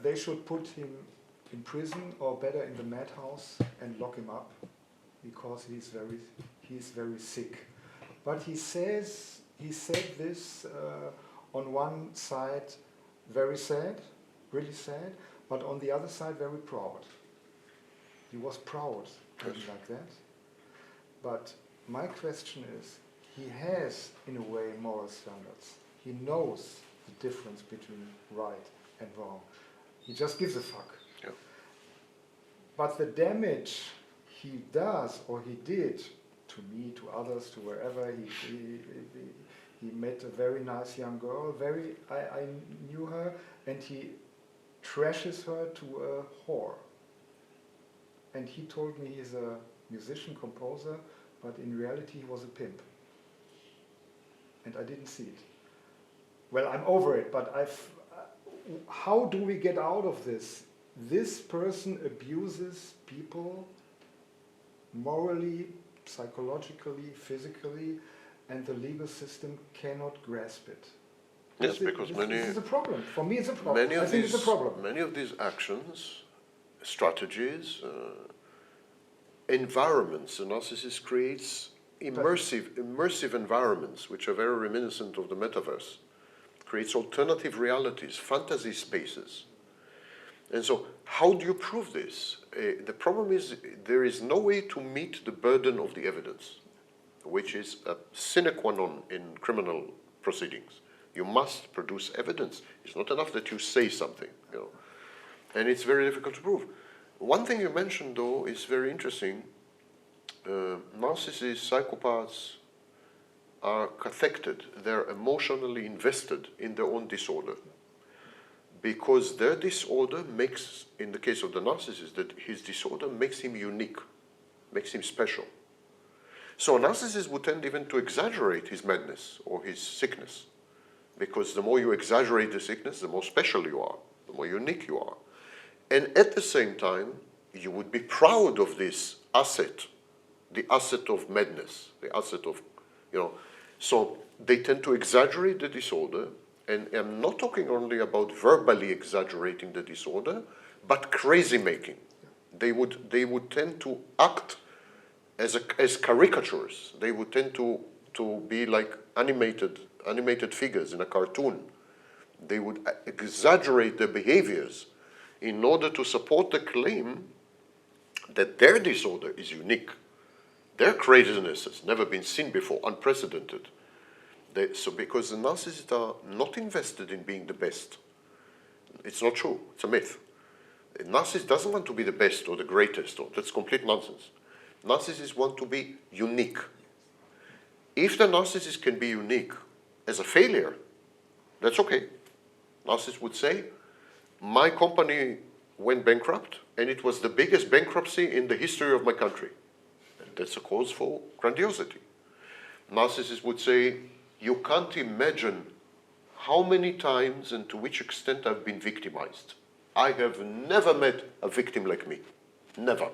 they should put him in prison or better in the madhouse and lock him up because he's very sick. But he said this on one side very sad, really sad, but on the other side very proud. He was proud, like that. But my question is, he has, in a way, moral standards. He knows the difference between right and wrong. He just gives a fuck. Yeah. But the damage he does, or he did, to me, to others, to wherever, he met a very nice young girl, I knew her, and he trashes her to a whore. And he told me he's a musician, composer, but in reality he was a pimp. And I didn't see it. Well, I'm over it, but how do we get out of this? This person abuses people morally, psychologically, physically, and the legal system cannot grasp it. Yes, because this is a problem. For me, it's a problem. I think it's a problem. Many of these actions, strategies, environments, the narcissist creates immersive environments which are very reminiscent of the metaverse. Creates alternative realities, fantasy spaces. And so, how do you prove this? The problem is there is no way to meet the burden of the evidence, which is a sine qua non in criminal proceedings. You must produce evidence. It's not enough that you say something, you know. And it's very difficult to prove. One thing you mentioned, though, is very interesting. Narcissists, psychopaths are cathected. They're emotionally invested in their own disorder. Because their disorder makes, in the case of the narcissist, that his disorder makes him unique, makes him special. So a narcissist would tend even to exaggerate his madness or his sickness. Because the more you exaggerate the sickness, the more special you are, the more unique you are. And at the same time, you would be proud of this asset, the asset of madness, the asset of, you know. So they tend to exaggerate the disorder, and I'm not talking only about verbally exaggerating the disorder, but crazy making. They would tend to act as caricatures. They would tend to be like animated figures in a cartoon. They would exaggerate their behaviors in order to support the claim that their disorder is unique. Their craziness has never been seen before, unprecedented. So because the narcissists are not invested in being the best. It's not true, it's a myth. A narcissist doesn't want to be the best or the greatest, or that's complete nonsense. Narcissists want to be unique. If the narcissist can be unique as a failure, that's okay. Narcissists would say, my company went bankrupt, and it was the biggest bankruptcy in the history of my country. And that's a cause for grandiosity. Narcissists would say, you can't imagine how many times and to which extent I've been victimized. I have never met a victim like me. Never.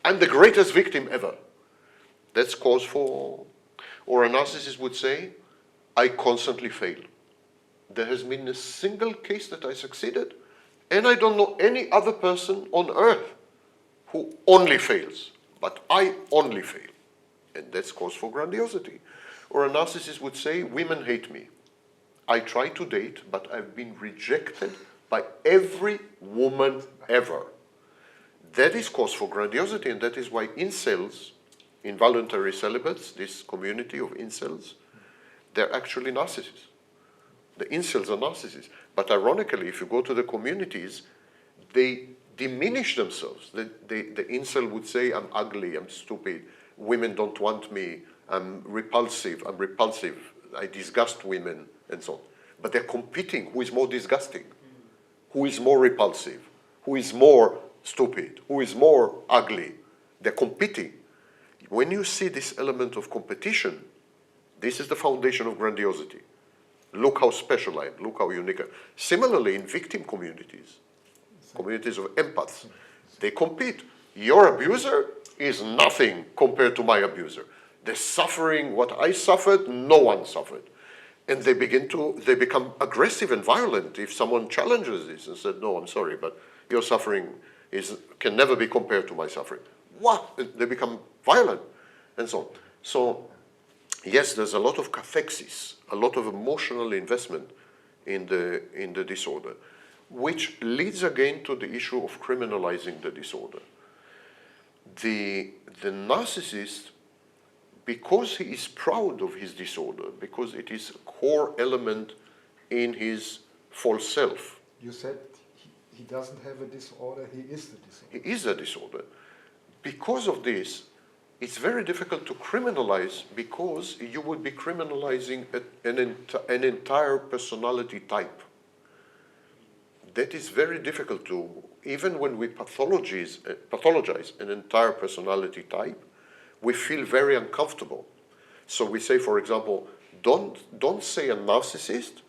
I'm the greatest victim ever. That's cause for... Or a narcissist would say, I constantly fail. There has been a single case that I succeeded, and I don't know any other person on earth who only fails. But I only fail. And that's cause for grandiosity. Or a narcissist would say, women hate me. I try to date, but I've been rejected by every woman ever. That is cause for grandiosity, and that is why incels, involuntary celibates, this community of incels, they're actually narcissists. The incels are narcissists. But ironically, if you go to the communities, they diminish themselves. The incel would say, I'm ugly, I'm stupid, women don't want me, I'm repulsive, I disgust women, and so on. But they're competing, who is more disgusting, who is more repulsive, who is more stupid, who is more ugly. They're competing. When you see this element of competition, this is the foundation of grandiosity. Look how special I am, look how unique I am. Similarly, in victim communities, communities of empaths, they compete. Your abuser is nothing compared to my abuser. The suffering, what I suffered, no one suffered. And they become aggressive and violent if someone challenges this and said, no, I'm sorry, but your suffering can never be compared to my suffering. What? They become violent and so on. So yes, there's a lot of cathexis, a lot of emotional investment in the disorder, which leads again to the issue of criminalizing the disorder. The narcissist, because he is proud of his disorder, because it is a core element in his false self. You said he doesn't have a disorder, he is the disorder. He is a disorder. Because of this, it's very difficult to criminalize, because you would be criminalizing an entire personality type. That is very difficult to, even when we pathologize an entire personality type, we feel very uncomfortable. So we say, for example, don't say a narcissist,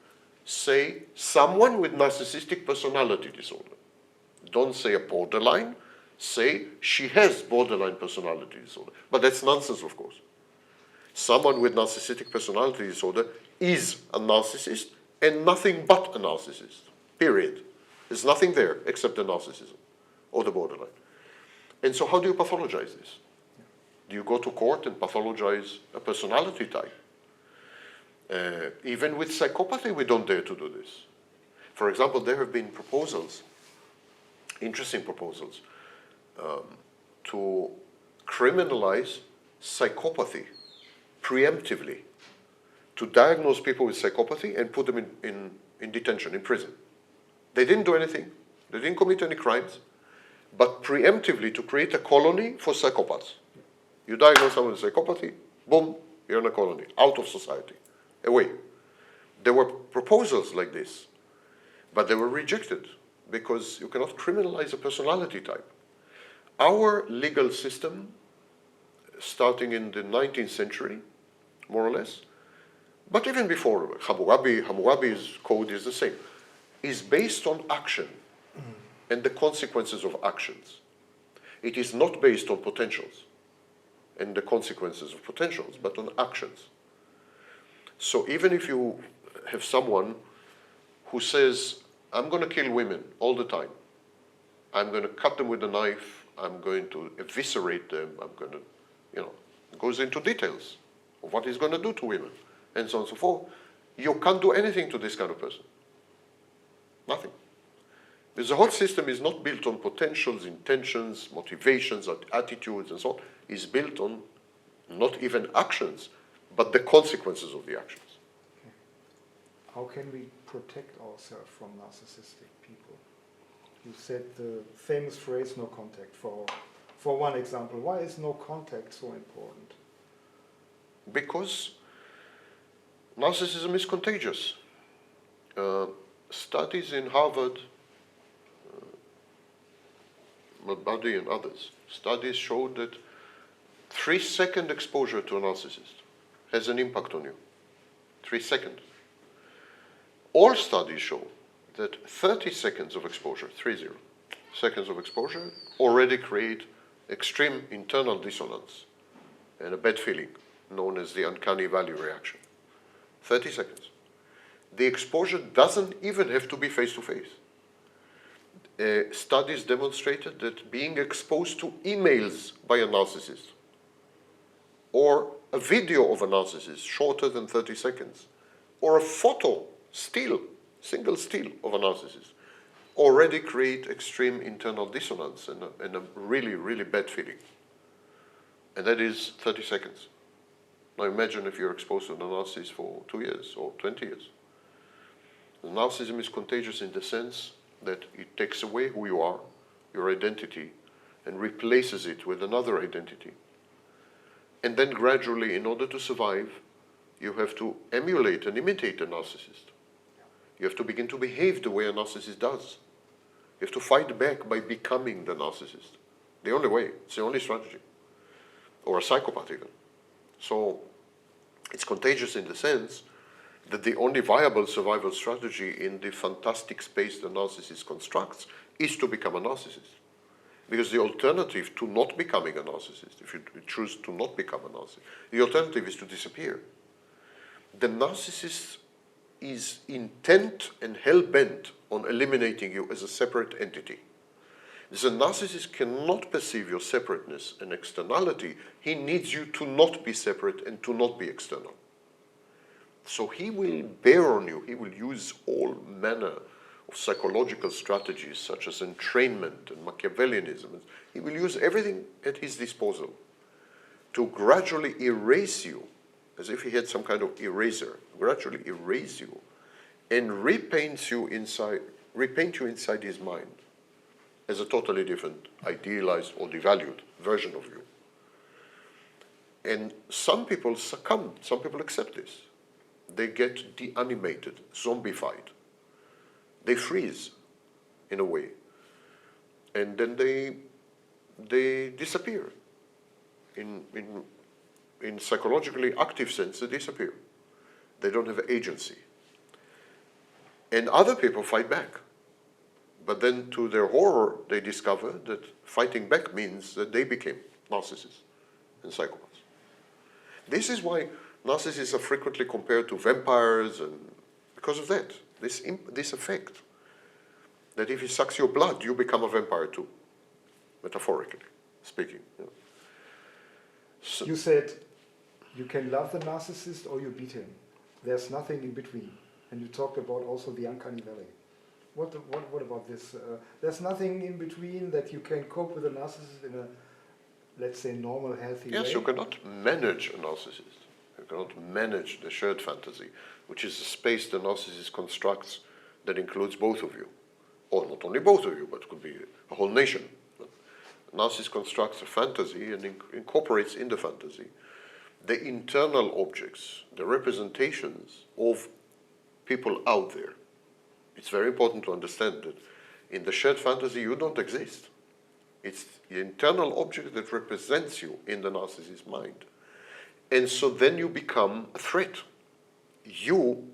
say someone with narcissistic personality disorder. Don't say a borderline, say she has borderline personality disorder. But that's nonsense, of course. Someone with narcissistic personality disorder is a narcissist and nothing but a narcissist, period. There's nothing there except the narcissism or the borderline. And so how do you pathologize this? Do you go to court and pathologize a personality type? Even with psychopathy, we don't dare to do this. For example, there have been proposals, interesting proposals, to criminalize psychopathy preemptively, to diagnose people with psychopathy and put them in detention, in prison. They didn't do anything, they didn't commit any crimes, but preemptively to create a colony for psychopaths. You diagnose someone with psychopathy, boom, you're in a colony, out of society, away. There were proposals like this, but they were rejected because you cannot criminalize a personality type. Our legal system, starting in the 19th century, more or less, but even before, Hammurabi's code is the same, is based on action and the consequences of actions. It is not based on potentials and the consequences of potentials, but on actions. So even if you have someone who says, I'm going to kill women all the time, I'm going to cut them with a knife, I'm going to eviscerate them, I'm going to, goes into details of what he's going to do to women, and so on and so forth. You can't do anything to this kind of person. Nothing. Because the whole system is not built on potentials, intentions, motivations, attitudes, and so on. It's built on not even actions, but the consequences of the actions. Okay. How can we protect ourselves from narcissistic people? You said the famous phrase, no contact, for one example. Why is no contact so important? Because narcissism is contagious. Studies in Harvard, Mabadi and others, studies showed that 3-second exposure to a narcissist has an impact on you. 3 seconds. All studies show that 30 seconds of exposure, 30 seconds of exposure, already create extreme internal dissonance and a bad feeling known as the uncanny valley reaction. 30 seconds. The exposure doesn't even have to be face-to-face. Studies demonstrated that being exposed to emails by a narcissist or a video of a narcissist shorter than 30 seconds or a photo, single still of a narcissist already create extreme internal dissonance and a really, really bad feeling. And that is 30 seconds. Now imagine if you're exposed to a narcissist for 2 years or 20 years. The narcissism is contagious in the sense that it takes away who you are, your identity, and replaces it with another identity. And then gradually, in order to survive, you have to emulate and imitate a narcissist. You have to begin to behave the way a narcissist does. You have to fight back by becoming the narcissist. The only way, it's the only strategy. Or a psychopath even. So it's contagious in the sense that the only viable survival strategy in the fantastic space the narcissist constructs is to become a narcissist. Because the alternative to not becoming a narcissist, if you choose to not become a narcissist, the alternative is to disappear. The narcissist's is intent and hell-bent on eliminating you as a separate entity. The narcissist cannot perceive your separateness and externality. He needs you to not be separate and to not be external. So he will bear on you. He will use all manner of psychological strategies such as entrainment and Machiavellianism. He will use everything at his disposal to gradually erase you, as if he had some kind of eraser, gradually erase you and repaint you inside his mind as a totally different, idealized or devalued version of you. And some people succumb, some people accept this. They get deanimated, zombified. They freeze, in a way. And then they disappear. In psychologically active sense, they disappear. They don't have agency. And other people fight back. But then, to their horror, they discover that fighting back means that they became narcissists and psychopaths. This is why narcissists are frequently compared to vampires, and because of that, this effect. That if he sucks your blood, you become a vampire too, metaphorically speaking. You know. So, you said you can love the narcissist or you beat him. There's nothing in between. And you talked about also the uncanny valley. What about this? There's nothing in between that you can cope with a narcissist in a, let's say, normal, healthy way? Yes, you cannot manage a narcissist. You cannot manage the shared fantasy, which is a space the narcissist constructs that includes both of you. Or not only both of you, but it could be a whole nation. The narcissist constructs a fantasy and incorporates in the fantasy the internal objects, the representations of people out there. It's very important to understand that in the shared fantasy you don't exist. It's the internal object that represents you in the narcissist's mind. And so then you become a threat. You,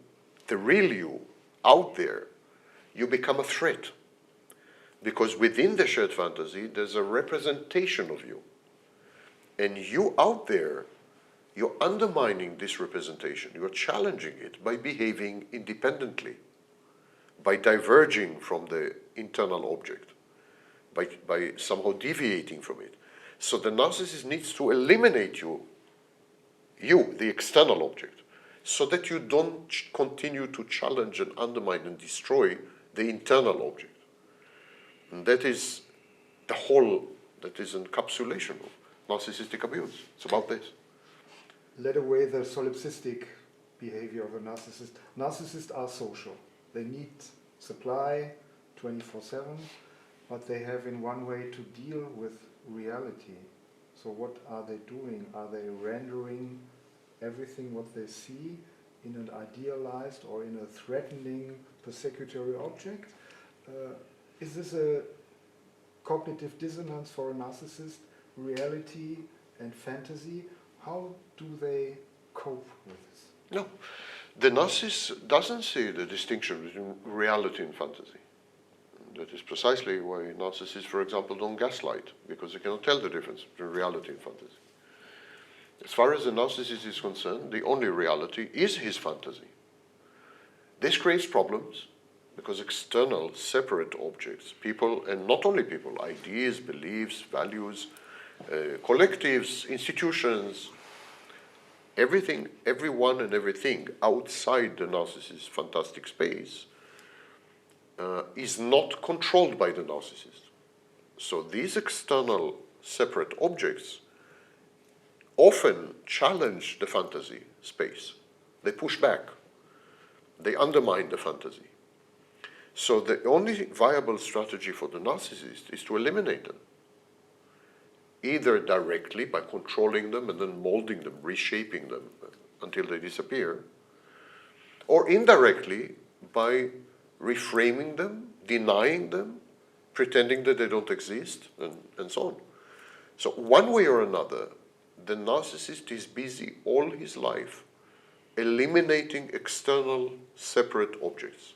the real you, out there, you become a threat. Because within the shared fantasy there's a representation of you. And you out there, you're undermining this representation. You're challenging it by behaving independently, by diverging from the internal object, by somehow deviating from it. So the narcissist needs to eliminate you, the external object, so that you don't continue to challenge and undermine and destroy the internal object. And that is the whole, that is encapsulation of narcissistic abuse. It's about this. Let away the solipsistic behavior of a narcissist. Narcissists are social. They need supply 24/7, but they have in one way to deal with reality. So what are they doing? Are they rendering everything what they see in an idealized or in a threatening persecutory object? Is this a cognitive dissonance for a narcissist? Reality and fantasy? How do they cope with this? No. The narcissist doesn't see the distinction between reality and fantasy. That is precisely why narcissists, for example, don't gaslight, because they cannot tell the difference between reality and fantasy. As far as the narcissist is concerned, the only reality is his fantasy. This creates problems because external, separate objects, people, and not only people, ideas, beliefs, values, collectives, institutions, everything, everyone and everything outside the narcissist's fantastic space is not controlled by the narcissist. So these external separate objects often challenge the fantasy space. They push back. They undermine the fantasy. So the only viable strategy for the narcissist is to eliminate them. Either directly by controlling them and then molding them, reshaping them until they disappear, or indirectly by reframing them, denying them, pretending that they don't exist, and so on. So one way or another, the narcissist is busy all his life eliminating external separate objects.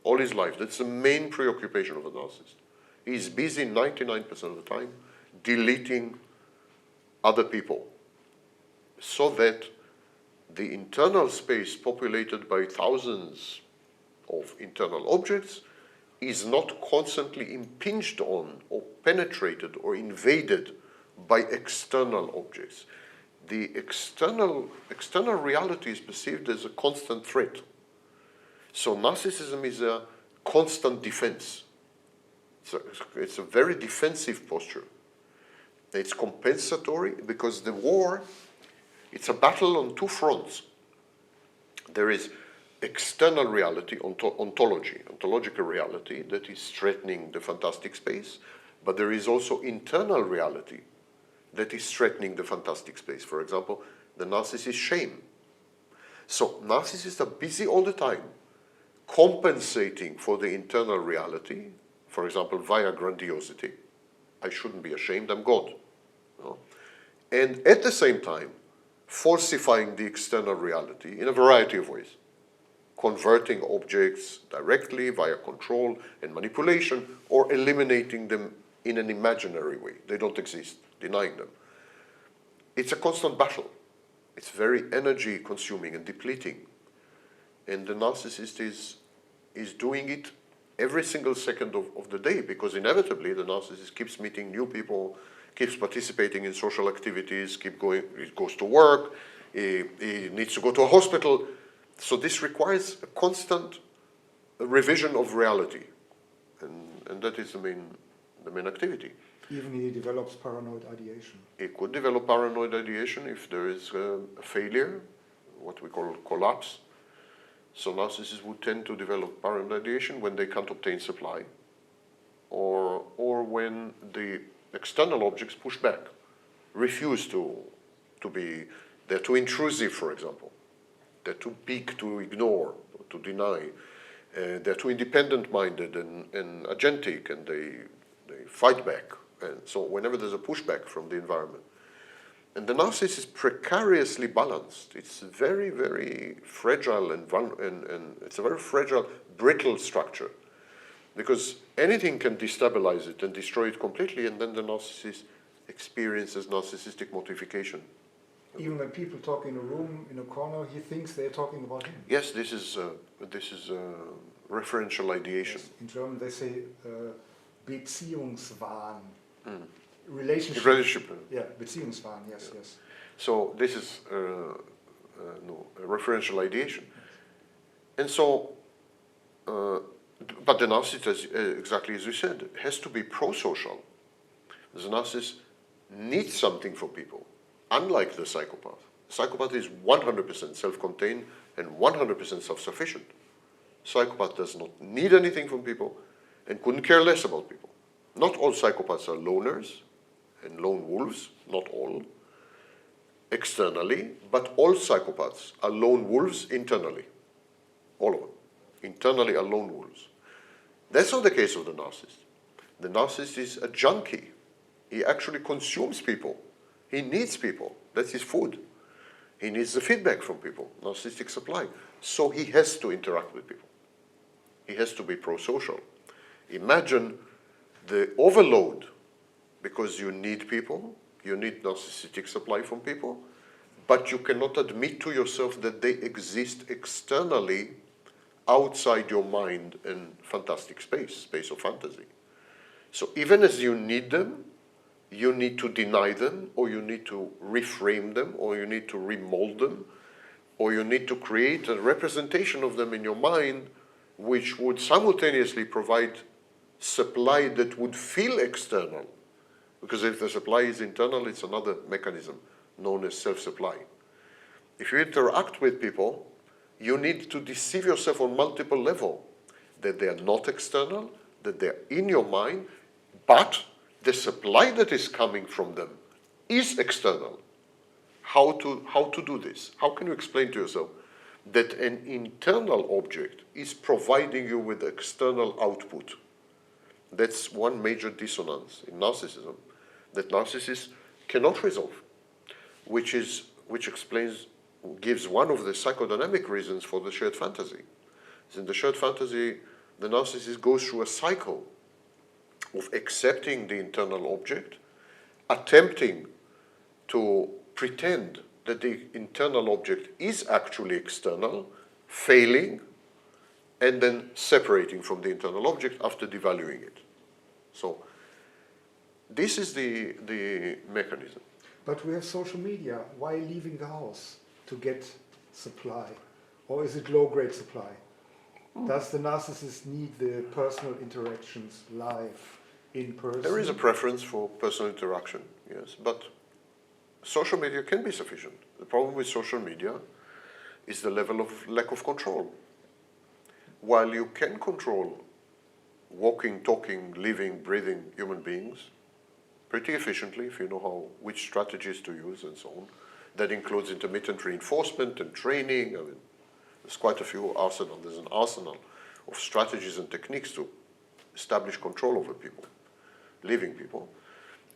All his life. That's the main preoccupation of a narcissist. He's busy 99% of the time deleting other people so that the internal space populated by thousands of internal objects is not constantly impinged on or penetrated or invaded by external objects. The external reality is perceived as a constant threat. So narcissism is a constant defense. It's a very defensive posture. It's compensatory because the war, it's a battle on two fronts. There is external reality, ontological reality that is threatening the fantastic space, but there is also internal reality that is threatening the fantastic space. For example, the narcissist's shame. So narcissists are busy all the time compensating for the internal reality, for example, via grandiosity. I shouldn't be ashamed, I'm God. No? And at the same time, falsifying the external reality in a variety of ways. Converting objects directly via control and manipulation, or eliminating them in an imaginary way. They don't exist, denying them. It's a constant battle. It's very energy consuming and depleting. And the narcissist is doing it every single second of the day, because inevitably the narcissist keeps meeting new people, keeps participating in social activities, keep going, he goes to work, he needs to go to a hospital. So this requires a constant revision of reality, and that is the main activity. Even he develops paranoid ideation. He could develop paranoid ideation if there is a failure, what we call collapse. So narcissists would tend to develop paranoid ideation when they can't obtain supply, or when the external objects push back, refuse to be, they're too intrusive, for example. They're too big to ignore, to deny. They're too independent-minded and agentic, and they fight back. And so whenever there's a pushback from the environment. And the narcissist is precariously balanced. It's very, very fragile and it's a very fragile, brittle structure. Because anything can destabilize it and destroy it completely, and then the narcissist experiences narcissistic motification. Even when people talk in a room, in a corner, he thinks they're talking about him. Yes, this is referential ideation. Yes. In German they say Beziehungswahn. Relationship. Yeah, Beziehungswahn, yes, yes. So this is referential ideation. And so, but the narcissist, exactly as you said, has to be pro-social. The narcissist needs something from people, unlike the psychopath. The psychopath is 100% self-contained and 100% self-sufficient. Psychopath does not need anything from people and couldn't care less about people. Not all psychopaths are loners and lone wolves, not all, externally, but all psychopaths are lone wolves internally. All of them. Internally are lone wolves. That's not the case of the narcissist. The narcissist is a junkie. He actually consumes people. He needs people. That's his food. He needs the feedback from people, narcissistic supply. So he has to interact with people. He has to be pro-social. Imagine the overload, because you need people, you need narcissistic supply from people, but you cannot admit to yourself that they exist externally outside your mind and fantastic space of fantasy. So even as you need them, you need to deny them, or you need to reframe them, or you need to remold them, or you need to create a representation of them in your mind which would simultaneously provide supply that would feel external. Because if the supply is internal, it's another mechanism known as self-supply. If you interact with people, you need to deceive yourself on multiple levels, that they are not external, that they're in your mind, but the supply that is coming from them is external. How to do this? How can you explain to yourself that an internal object is providing you with external output? That's one major dissonance in narcissism that narcissists cannot resolve, which gives one of the psychodynamic reasons for the shared fantasy. In the shared fantasy, the narcissist goes through a cycle of accepting the internal object, attempting to pretend that the internal object is actually external, failing, and then separating from the internal object after devaluing it. So this is the mechanism. But we have social media. Why leaving the house to get supply? Or is it low-grade supply? Does the narcissist need the personal interactions live, in person? There is a preference for personal interaction, yes, but social media can be sufficient. The problem with social media is the level of lack of control. While you can control walking, talking, living, breathing human beings pretty efficiently if you know which strategies to use and so on, that includes intermittent reinforcement and training. I mean, there's quite a few arsenal. There's an arsenal of strategies and techniques to establish control over people, living people.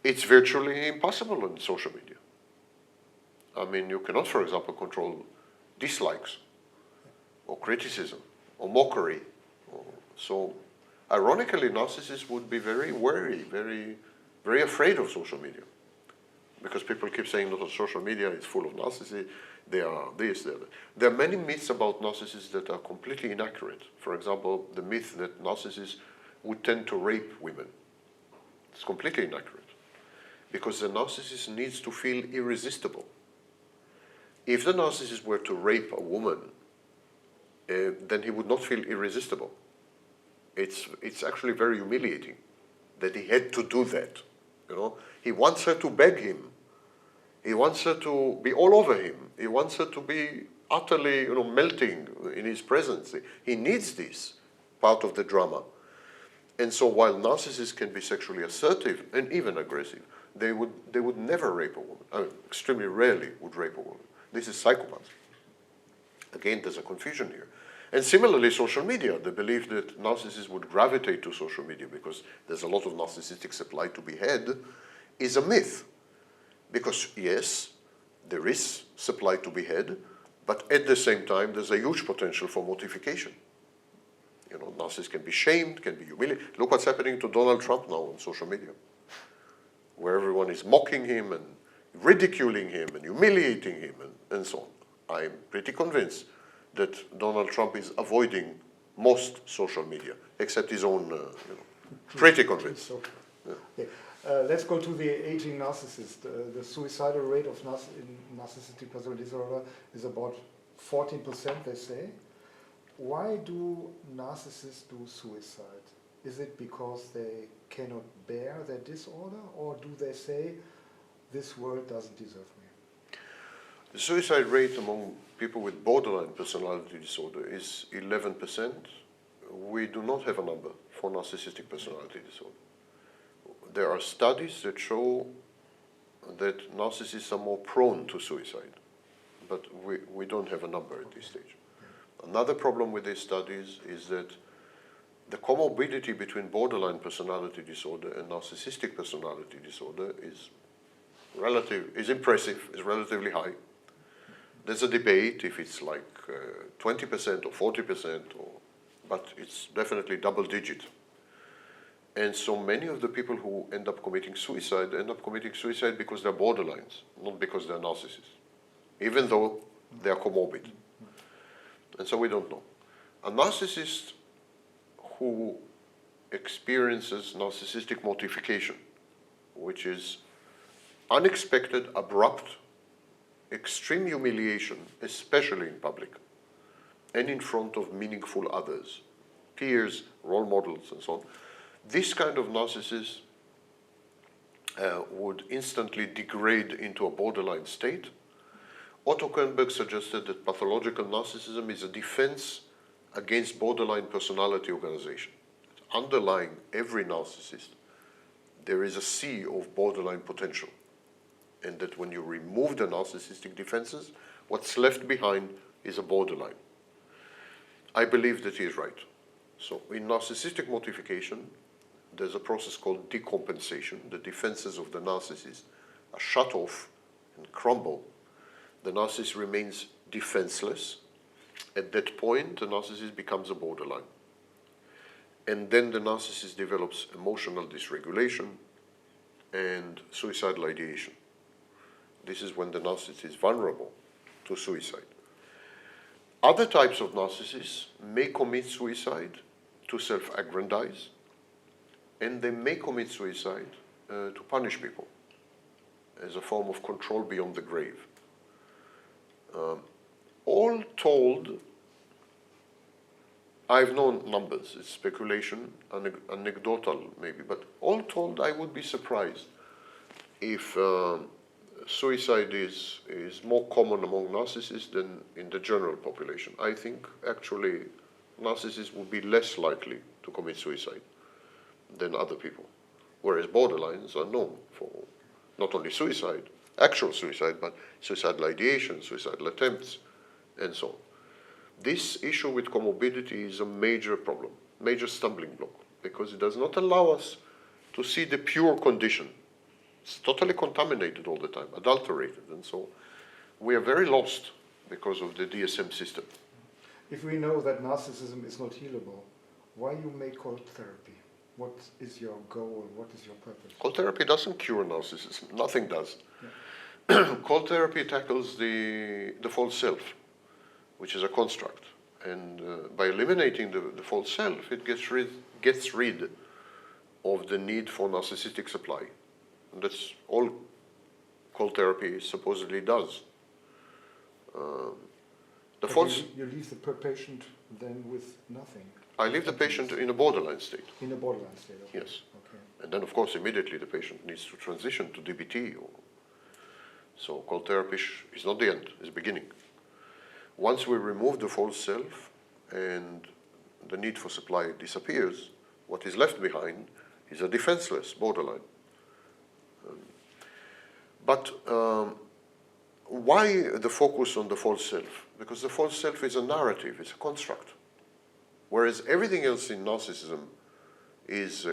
It's virtually impossible on social media. I mean, you cannot, for example, control dislikes or criticism or mockery. So, ironically, narcissists would be very wary, very afraid of social media, because people keep saying that social media is full of narcissists. They are this, they are that. There are many myths about narcissists that are completely inaccurate. For example, the myth that narcissists would tend to rape women. It's completely inaccurate, because the narcissist needs to feel irresistible. If the narcissist were to rape a woman, then he would not feel irresistible. It's actually very humiliating that he had to do that. You know, he wants her to beg him. He wants her to be all over him. He wants her to be utterly, melting in his presence. He needs this part of the drama. And so while narcissists can be sexually assertive and even aggressive, they would never rape a woman. I mean, extremely rarely would rape a woman. This is psychopaths. Again, there's a confusion here. And similarly, social media, the belief that narcissists would gravitate to social media because there's a lot of narcissistic supply to be had, is a myth. Because yes, there is supply to be had, but at the same time, there's a huge potential for motification. Narcissists can be shamed, can be humiliated. Look what's happening to Donald Trump now on social media, where everyone is mocking him and ridiculing him and humiliating him and so on. I'm pretty convinced that Donald Trump is avoiding most social media, except his own, pretty convinced. Yeah. Okay. Let's go to the aging narcissist. The suicidal rate of in narcissistic personality disorder is about 14%, they say. Why do narcissists do suicide? Is it because they cannot bear their disorder, or do they say, this world doesn't deserve me? The suicide rate among people with borderline personality disorder is 11%. We do not have a number for narcissistic personality disorder. There are studies that show that narcissists are more prone to suicide, but we don't have a number at this stage. Another problem with these studies is that the comorbidity between borderline personality disorder and narcissistic personality disorder is impressive, is relatively high. There's a debate if it's like 20% or 40%, but it's definitely double digit. And so many of the people who end up committing suicide because they're borderlines, not because they're narcissists, even though they're comorbid. And so we don't know. A narcissist who experiences narcissistic motification, which is unexpected, abrupt, extreme humiliation, especially in public, and in front of meaningful others, peers, role models, and so on. This kind of narcissist would instantly degrade into a borderline state. Otto Kernberg suggested that pathological narcissism is a defense against borderline personality organization. Underlying every narcissist, there is a sea of borderline potential. And that when you remove the narcissistic defenses, what's left behind is a borderline. I believe that he is right. So in narcissistic mortification, there's a process called decompensation. The defenses of the narcissist are shut off and crumble. The narcissist remains defenseless. At that point, the narcissist becomes a borderline. And then the narcissist develops emotional dysregulation and suicidal ideation. This is when the narcissist is vulnerable to suicide. Other types of narcissists may commit suicide to self-aggrandize, and they may commit suicide to punish people as a form of control beyond the grave. All told, I've known numbers, it's speculation, anecdotal maybe, but all told, I would be surprised if suicide is more common among narcissists than in the general population. I think actually narcissists would be less likely to commit suicide than other people, whereas borderlines are known for not only suicide, actual suicide, but suicidal ideation, suicidal attempts, and so on. This issue with comorbidity is a major problem, major stumbling block, because it does not allow us to see the pure condition. It's totally contaminated all the time, adulterated, and so we are very lost because of the DSM system. If we know that narcissism is not healable, why you make cold therapy? What is your goal? What is your purpose? Cold therapy doesn't cure narcissism. Nothing does. Yeah. Cold therapy tackles the false self, which is a construct. And by eliminating the false self, it gets rid of the need for narcissistic supply. And that's all cold therapy supposedly does. You leave the patient then with nothing. I leave the patient in a borderline state. In a borderline state, okay. Yes. Okay. And then, of course, immediately the patient needs to transition to DBT. So cold therapy is not the end, it's the beginning. Once we remove the false self and the need for supply disappears, what is left behind is a defenseless borderline. But why the focus on the false self? Because the false self is a narrative, it's a construct. Whereas everything else in narcissism is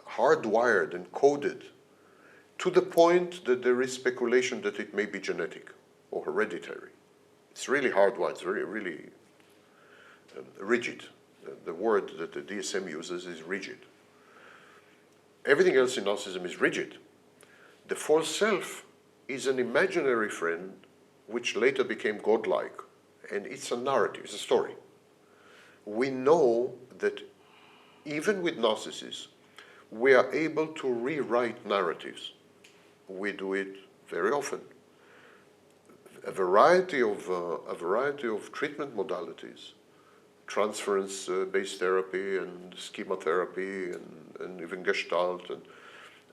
hardwired and coded to the point that there is speculation that it may be genetic or hereditary. It's really hardwired, it's really rigid. The word that the DSM uses is rigid. Everything else in narcissism is rigid. The false self is an imaginary friend which later became godlike, and it's a narrative, it's a story. We know that even with narcissists, we are able to rewrite narratives. We do it very often. A variety of treatment modalities, transference-based therapy and schema therapy and even Gestalt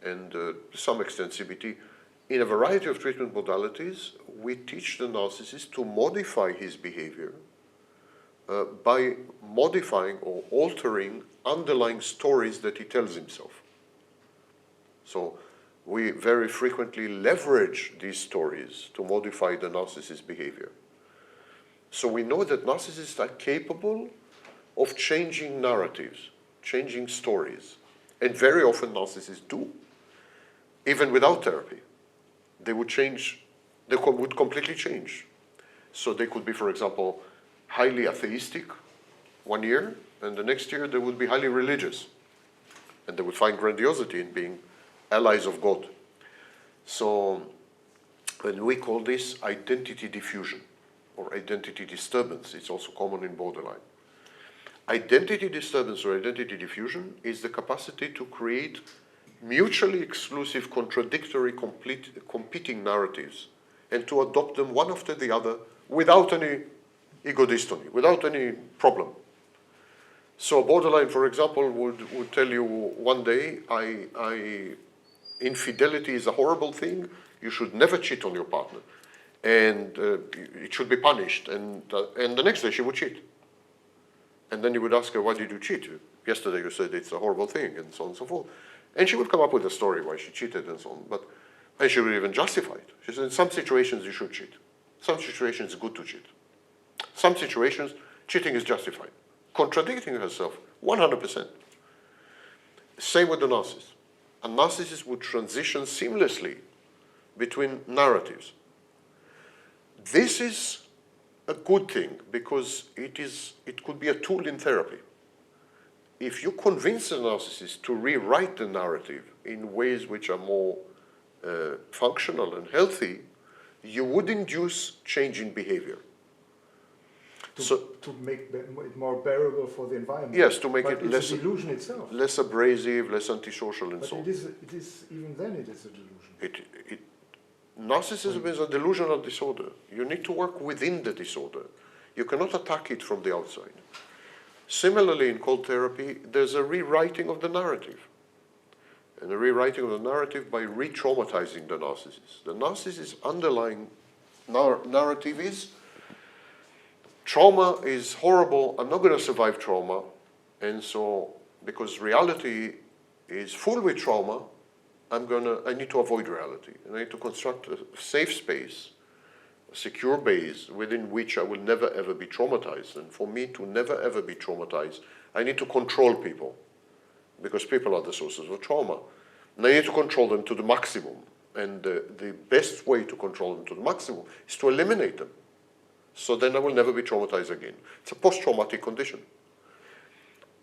and to some extent CBT. In a variety of treatment modalities, we teach the narcissist to modify his behavior by modifying or altering underlying stories that he tells himself. So we very frequently leverage these stories to modify the narcissist's behavior. So we know that narcissists are capable of changing narratives, changing stories. And very often narcissists do, even without therapy. They would change, they would completely change. So they could be, for example, highly atheistic one year, and the next year they would be highly religious. And they would find grandiosity in being allies of God. So, and we call this identity diffusion or identity disturbance. It's also common in borderline. Identity disturbance or identity diffusion is the capacity to create mutually exclusive, contradictory, competing narratives and to adopt them one after the other without any ego dystony, without any problem. So borderline, for example, would tell you one day, infidelity is a horrible thing, you should never cheat on your partner, and it should be punished, and the next day she would cheat. And then you would ask her, why did you cheat? Yesterday you said it's a horrible thing, and so on and so forth. And she would come up with a story why she cheated and so on, and she would even justify it. She said, in some situations you should cheat. Some situations it's good to cheat. Some situations, cheating is justified. Contradicting herself, 100%. Same with the narcissist. A narcissist would transition seamlessly between narratives. This is a good thing because it could be a tool in therapy. If you convince a narcissist to rewrite the narrative in ways which are more functional and healthy, you would induce change in behavior. To make it more bearable for the environment. Yes, to make but it it's less a delusion itself. less abrasive, less antisocial, and But so on. it is even then it is a delusion. Narcissism is a delusional disorder. You need to work within the disorder. You cannot attack it from the outside. Similarly, in cold therapy, there's a rewriting of the narrative. And a rewriting of the narrative by re-traumatizing the narcissist. The narcissist's underlying narrative is, trauma is horrible, I'm not going to survive trauma, and so, because reality is full with trauma, I need to avoid reality. And I need to construct a safe space, a secure base within which I will never ever be traumatized. And for me to never ever be traumatized, I need to control people, because people are the sources of trauma. And I need to control them to the maximum. And the best way to control them to the maximum is to eliminate them. So then I will never be traumatized again. It's a post-traumatic condition.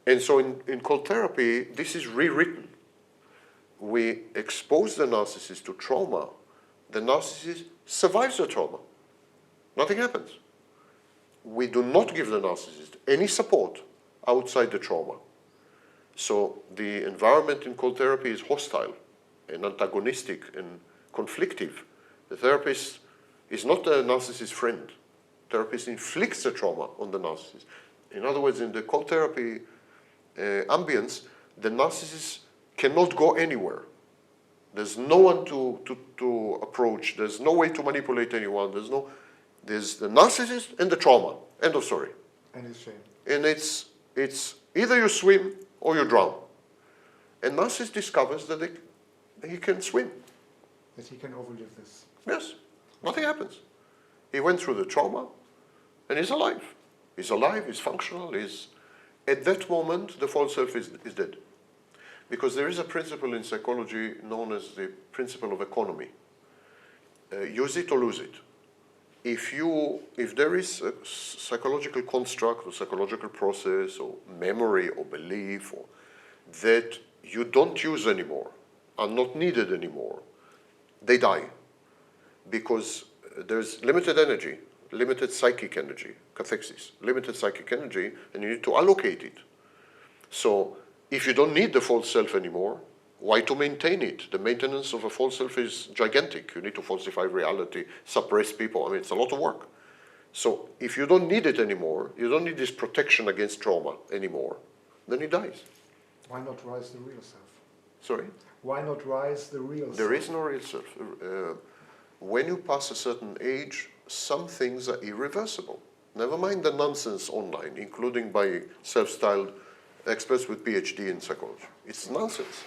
And so in cold therapy, this is rewritten. We expose the narcissist to trauma. The narcissist survives the trauma. Nothing happens. We do not give the narcissist any support outside the trauma. So the environment in cold therapy is hostile and antagonistic and conflictive. The therapist is not a narcissist's friend. The therapist inflicts the trauma on the narcissist. In other words, in the cold therapy ambience, the narcissist cannot go anywhere. There's no one to approach. There's no way to manipulate anyone. There's the narcissist and the trauma. End of story. And his shame. And it's either you swim or you drown. And narcissist discovers that he can swim. That he can overlive this. Yes, nothing happens. He went through the trauma and he's alive. He's alive, he's functional, at that moment the false self is dead. Because there is a principle in psychology known as the principle of economy. Use it or lose it. If there is a psychological construct or psychological process or memory or belief that you don't use anymore, are not needed anymore, they die. Because there's limited energy, limited psychic energy, cathexis, limited psychic energy, and you need to allocate it. So if you don't need the false self anymore, why to maintain it? The maintenance of a false self is gigantic. You need to falsify reality, suppress people. I mean, it's a lot of work. So if you don't need it anymore, you don't need this protection against trauma anymore, then he dies. Why not rise the real self? Sorry? Why not rise the real self? There is no real self. When you pass a certain age, some things are irreversible. Never mind the nonsense online, including by self-styled experts with PhD in psychology. It's nonsense.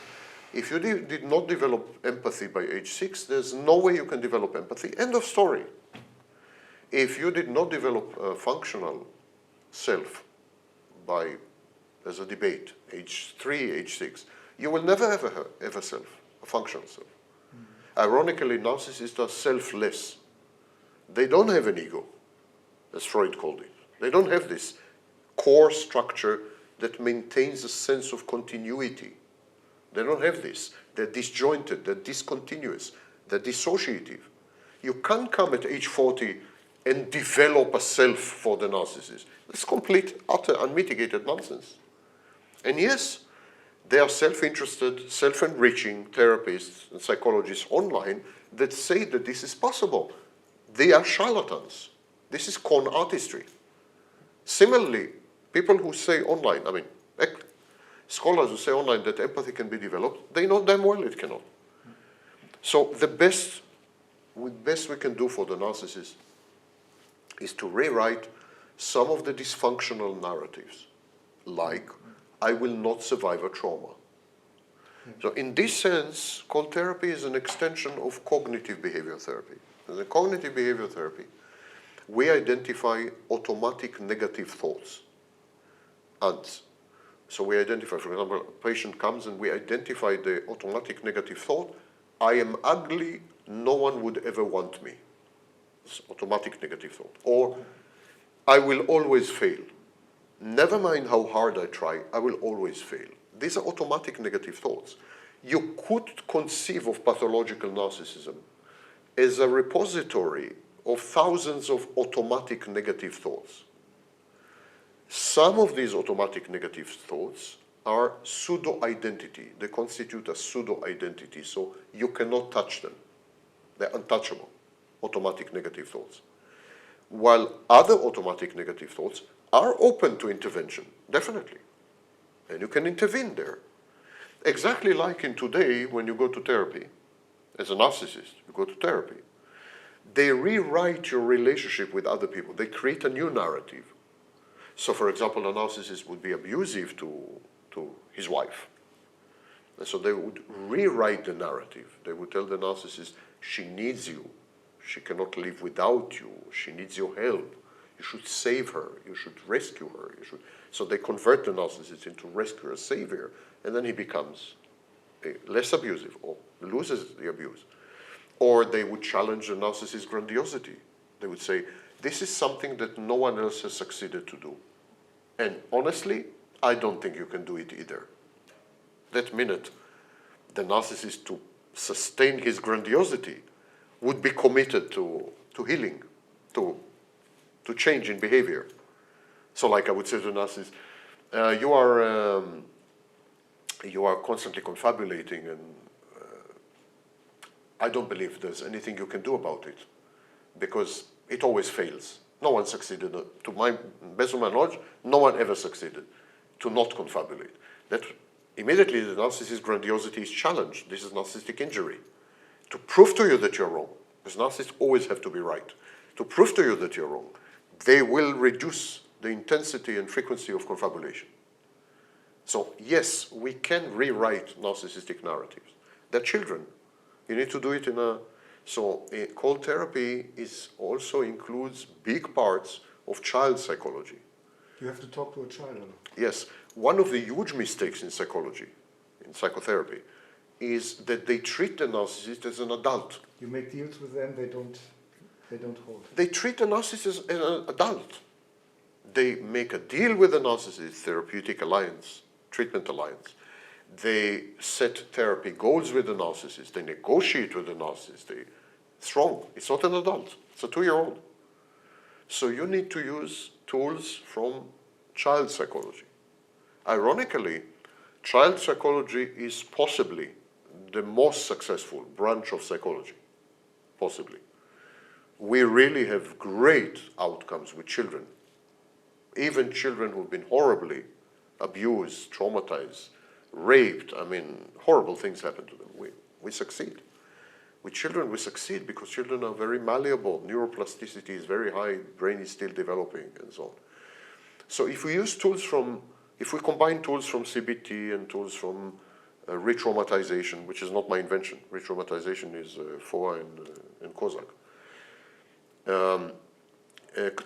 If you did not develop empathy by age 6, there's no way you can develop empathy. End of story. If you did not develop a functional self by, there's a debate, age 3, age 6, you will never ever have a self, a functional self. Ironically, narcissists are selfless. They don't have an ego, as Freud called it. They don't have this core structure that maintains a sense of continuity. They don't have this. They're disjointed, they're discontinuous, they're dissociative. You can't come at age 40 and develop a self for the narcissist. It's complete, utter, unmitigated nonsense. And yes, there are self-interested, self-enriching therapists and psychologists online that say that this is possible. They are charlatans. This is con artistry. Similarly, people who say online, I mean, scholars who say online that empathy can be developed, they know damn well it cannot. So the best we can do for the narcissist is to rewrite some of the dysfunctional narratives, like, I will not survive a trauma. So in this sense, cold therapy is an extension of cognitive behavior therapy. In cognitive behavior therapy, we identify automatic negative thoughts. Ants. So we identify, for example, a patient comes and we identify the automatic negative thought, I am ugly, no one would ever want me. It's automatic negative thought. Or, I will always fail. Never mind how hard I try, I will always fail. These are automatic negative thoughts. You could conceive of pathological narcissism as a repository of thousands of automatic negative thoughts. Some of these automatic negative thoughts are pseudo-identity. They constitute a pseudo-identity, so you cannot touch them. They're untouchable, automatic negative thoughts. While other automatic negative thoughts are open to intervention, definitely. And you can intervene there. Exactly like in today, when you go to therapy, as a narcissist, you go to therapy. They rewrite your relationship with other people. They create a new narrative. So, for example, a narcissist would be abusive to his wife. And so they would rewrite the narrative. They would tell the narcissist, she needs you. She cannot live without you. She needs your help. You should save her. You should rescue her. So they convert the narcissist into rescuer, savior, and then he becomes less abusive or loses the abuse. Or they would challenge the narcissist's grandiosity. They would say, this is something that no one else has succeeded to do. And honestly, I don't think you can do it either. That minute, the narcissist, to sustain his grandiosity, would be committed to healing, to change in behavior. So like I would say to the narcissist, you are constantly confabulating, and I don't believe there's anything you can do about it, because it always fails. No one succeeded. To my best of my knowledge, no one ever succeeded to not confabulate. That immediately the narcissist's grandiosity is challenged. This is narcissistic injury. To prove to you that you're wrong, because narcissists always have to be right. To prove to you that you're wrong, they will reduce the intensity and frequency of confabulation. So yes, we can rewrite narcissistic narratives. They're children. You need to do it in a... So cold therapy also includes big parts of child psychology. You have to talk to a child. Yes. One of the huge mistakes in psychology, in psychotherapy, is that they treat the narcissist as an adult. You make deals with them, they don't hold. They treat the narcissist as an adult. They make a deal with the narcissist, therapeutic alliance, treatment alliance. They set therapy goals with the narcissist. They negotiate with the narcissist. It's wrong. It's not an adult. It's a 2-year-old. So you need to use tools from child psychology. Ironically, child psychology is possibly the most successful branch of psychology. Possibly. We really have great outcomes with children. Even children who've been horribly abused, traumatized, raped, horrible things happen to them. We succeed. With children, we succeed because children are very malleable. Neuroplasticity is very high, brain is still developing, and so on. So if we combine tools from CBT and tools from re-traumatization, which is not my invention, re-traumatization is Foa and Kozak.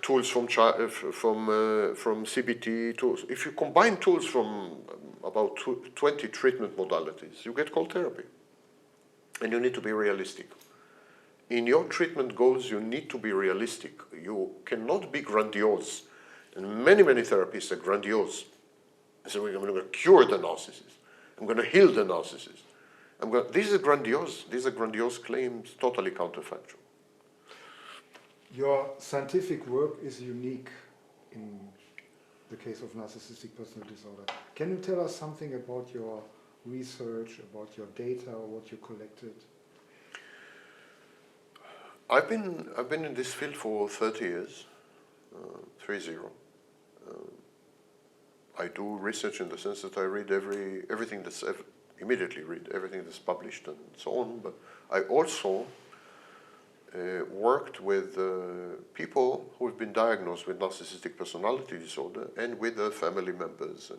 Tools from CBT tools. If you combine tools from about 20 treatment modalities, you get cold therapy. And you need to be realistic. In your treatment goals, you need to be realistic. You cannot be grandiose. And many therapists are grandiose. So I'm going to cure the narcissist. I'm going to heal the narcissist. These are grandiose claims, totally counterfactual. Your scientific work is unique in the case of narcissistic personality disorder. Can you tell us something about your research, about your data, or what you collected? I've been in this field for 30 years, 30. I do research in the sense that I read everything that's immediately read everything that's published and so on. But I also worked with people who have been diagnosed with narcissistic personality disorder and with their family members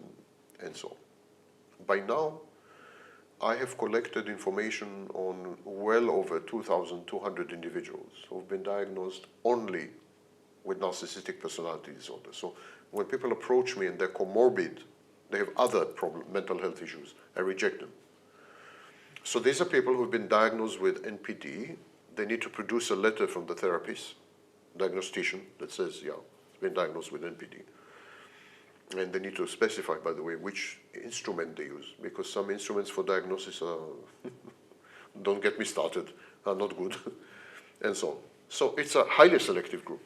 and so on. By now, I have collected information on well over 2,200 individuals who have been diagnosed only with narcissistic personality disorder. So when people approach me and they're comorbid, they have other mental health issues, I reject them. So these are people who have been diagnosed with NPD. They need to produce a letter from the therapist, diagnostician, that says, yeah, it's been diagnosed with NPD. And they need to specify, by the way, which instrument they use, because some instruments for diagnosis are, don't get me started, are not good. and so on. So it's a highly selective group.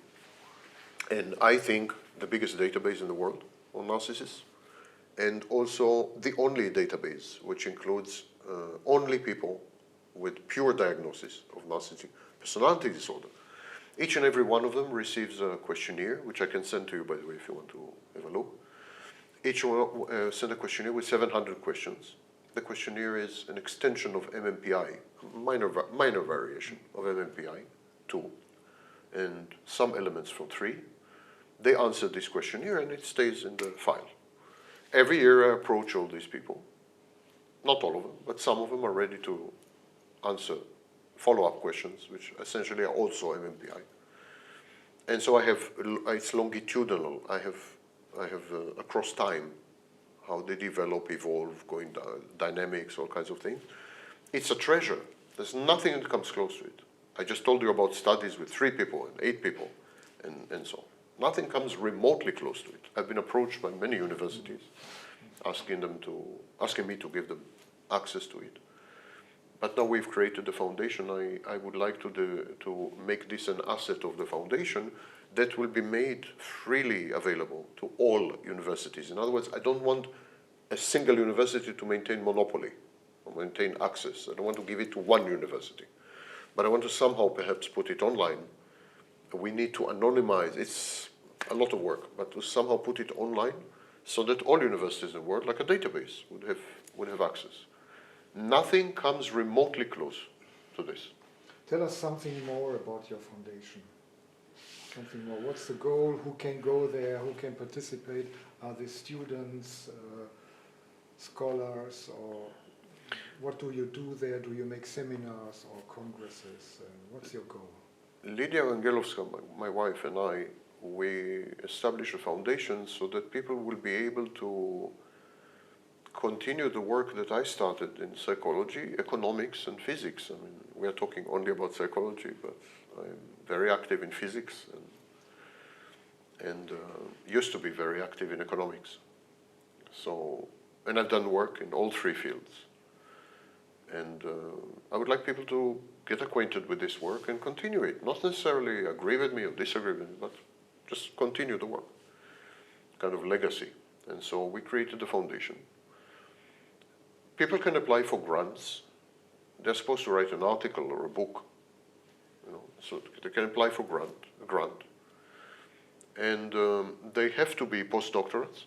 And I think the biggest database in the world on narcissists, and also the only database which includes only people with pure diagnosis of narcissistic personality disorder. Each and every one of them receives a questionnaire, which I can send to you, by the way, if you want to have a look. Each one send a questionnaire with 700 questions. The questionnaire is an extension of MMPI, minor variation of MMPI 2, and some elements from 3. They answer this questionnaire and it stays in the file. Every year I approach all these people. Not all of them, but some of them are ready to answer follow-up questions, which essentially are also MMPI. And so I have, it's longitudinal. I have across time, how they develop, evolve, going down, dynamics, all kinds of things. It's a treasure. There's nothing that comes close to it. I just told you about studies with 3 people and 8 people and so on. Nothing comes remotely close to it. I've been approached by many universities asking me to give them access to it. But now we've created a foundation. I would like to make this an asset of the foundation that will be made freely available to all universities. In other words, I don't want a single university to maintain monopoly or maintain access. I don't want to give it to one university. But I want to somehow perhaps put it online. We need to anonymize. It's a lot of work, but to somehow put it online so that all universities in the world, like a database, would have access. Nothing comes remotely close to this. Tell us something more about your foundation. Something more. What's the goal? Who can go there? Who can participate? Are they students, scholars, or what do you do there? Do you make seminars or congresses? What's your goal? Lydia Angelovska, my wife, and I, we established a foundation so that people will be able to continue the work that I started in psychology, economics, and physics. I mean, we are talking only about psychology, but I'm very active in physics and used to be very active in economics. So, and I've done work in all 3 fields. And I would like people to get acquainted with this work and continue it. Not necessarily agree with me or disagree with me, but just continue the work, kind of legacy. And so we created the foundation. People can apply for grants. They're supposed to write an article or a book, so they can apply for a grant. And they have to be postdoctorates,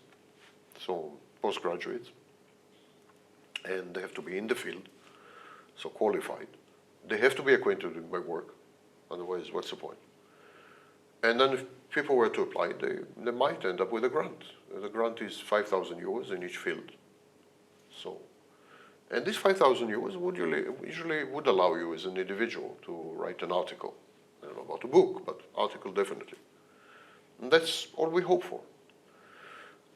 so postgraduates, and they have to be in the field, so qualified. They have to be acquainted with my work, otherwise what's the point? And then if people were to apply, they might end up with a grant. The grant is 5,000 euros in each field. So, and this 5,000 euros usually would allow you as an individual to write an article. I don't know about a book, but article definitely. And that's all we hope for.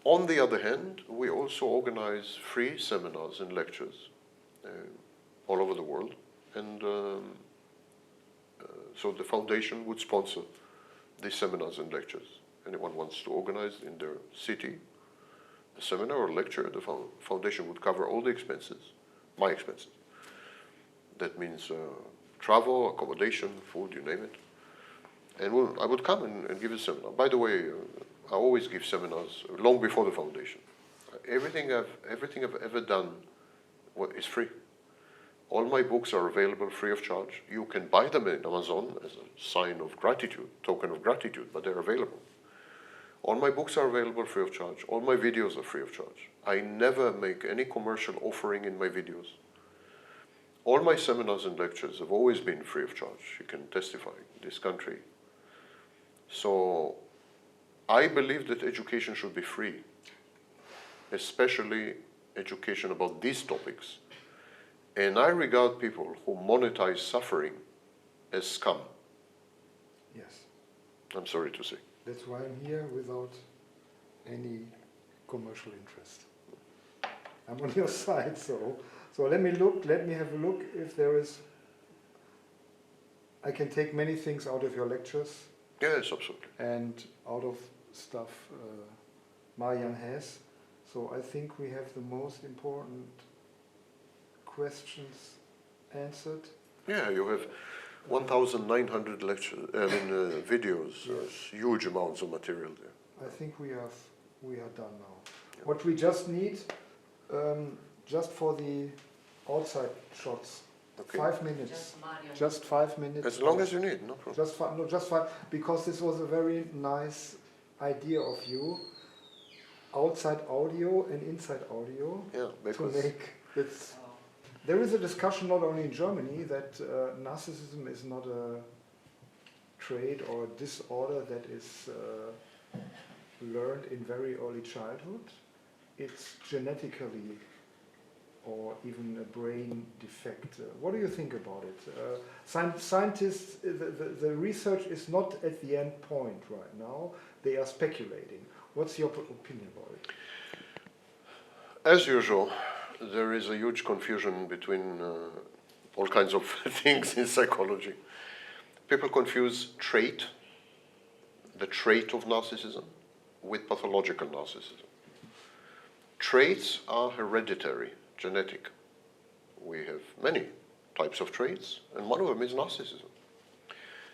On the other hand, we also organize free seminars and lectures all over the world. And so the foundation would sponsor these seminars and lectures. Anyone wants to organize in their city a seminar or lecture, the foundation would cover all the expenses, my expenses. That means travel, accommodation, food, you name it. And I would come and give a seminar. By the way, I always give seminars long before the foundation. Everything I've ever done is free. All my books are available free of charge. You can buy them in Amazon as a sign of gratitude, token of gratitude, but they're available. All my books are available free of charge. All my videos are free of charge. I never make any commercial offering in my videos. All my seminars and lectures have always been free of charge. You can testify in this country. So I believe that education should be free, especially education about these topics. And I regard people who monetize suffering as scum. Yes. I'm sorry to say. That's why I'm here without any commercial interest. I'm on your side, so let me have a look if there is. I can take many things out of your lectures. Yes, absolutely. And out of stuff Marian has. So I think we have the most important questions answered. Yeah, you have. 1,900 lectures, videos, Yes. huge amounts of material there. I think we are done now. Yeah. What we just need, just for the outside shots, Okay. 5 minutes. Just 5 minutes. As long as you need, no problem. Just five, because this was a very nice idea of you. Outside audio and inside audio. Yeah, because to make it's. There is a discussion not only in Germany that narcissism is not a trait or a disorder that is learned in very early childhood. It's genetically or even a brain defect. What do you think about it? Scientists, the research is not at the end point right now. They are speculating. What's your opinion about it? as usual, there is a huge confusion between all kinds of things in psychology. People confuse trait, the trait of narcissism, with pathological narcissism. Traits are hereditary, genetic. We have many types of traits, and one of them is narcissism.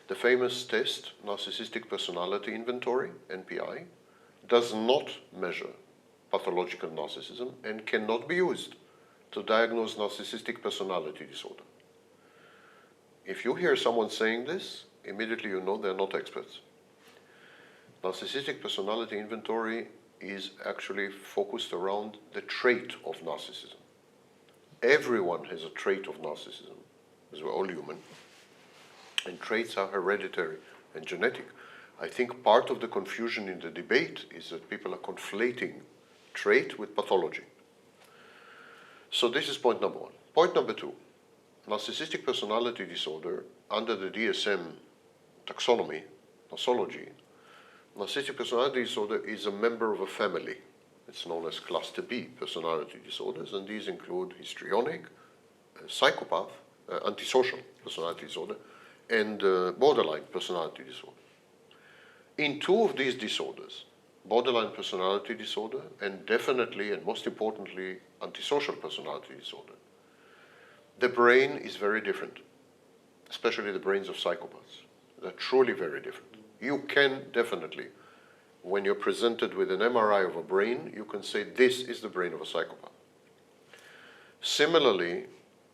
The famous test, Narcissistic Personality Inventory, NPI, does not measure pathological narcissism and cannot be used to diagnose narcissistic personality disorder. If you hear someone saying this, immediately you know they're not experts. Narcissistic Personality Inventory is actually focused around the trait of narcissism. Everyone has a trait of narcissism, as we're all human, and traits are hereditary and genetic. I think part of the confusion in the debate is that people are conflating trait with pathology. So this is point number one. Point number two, narcissistic personality disorder under the DSM taxonomy, nosology, narcissistic personality disorder is a member of a family. It's known as cluster B personality disorders, and these include histrionic, psychopath, antisocial personality disorder, and borderline personality disorder. In two of these disorders, borderline personality disorder and definitely and most importantly antisocial personality disorder, the brain is very different, especially the brains of psychopaths. They're truly very different. You can definitely, when you're presented with an MRI of a brain, you can say this is the brain of a psychopath. Similarly,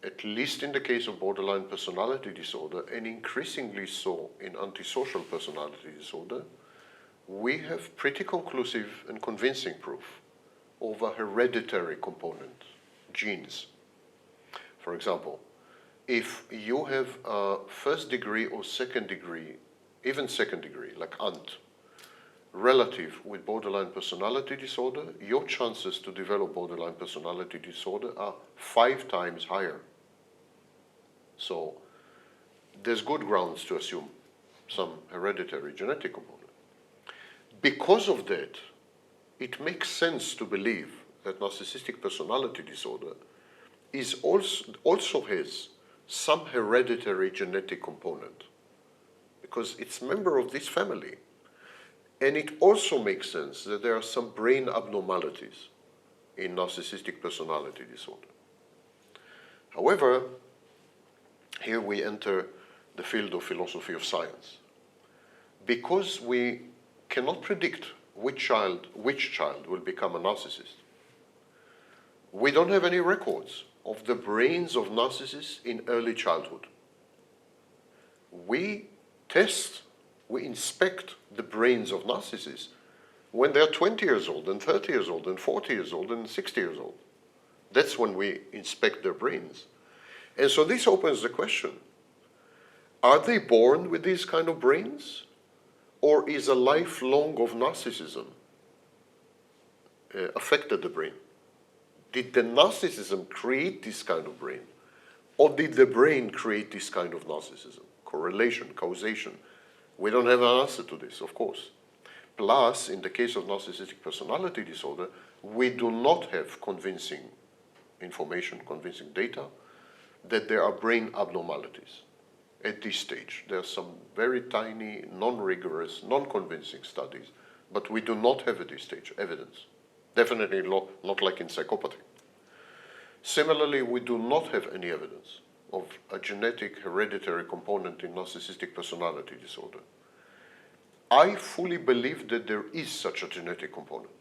at least in the case of borderline personality disorder, and increasingly so in antisocial personality disorder, we have pretty conclusive and convincing proof of a hereditary component, genes. For example, if you have a first degree or second degree, even second degree, like aunt, relative with borderline personality disorder, your chances to develop borderline personality disorder are 5 times higher. So there's good grounds to assume some hereditary genetic component. Because of that, it makes sense to believe that narcissistic personality disorder is also has some hereditary genetic component, because it's a member of this family. And it also makes sense that there are some brain abnormalities in narcissistic personality disorder. However, here we enter the field of philosophy of science. Because we cannot predict which child will become a narcissist, we don't have any records of the brains of narcissists in early childhood. We inspect the brains of narcissists when they're 20 years old and 30 years old and 40 years old and 60 years old. That's when we inspect their brains. And so this opens the question, are they born with these kind of brains? Or is a lifelong of narcissism affected the brain? Did the narcissism create this kind of brain? Or did the brain create this kind of narcissism? Correlation, causation. We don't have an answer to this, of course. Plus, in the case of narcissistic personality disorder, we do not have convincing information, convincing data, that there are brain abnormalities. At this stage, there are some very tiny, non-rigorous, non-convincing studies, but we do not have at this stage evidence. Definitely not like in psychopathy. Similarly, we do not have any evidence of a genetic hereditary component in narcissistic personality disorder. I fully believe that there is such a genetic component.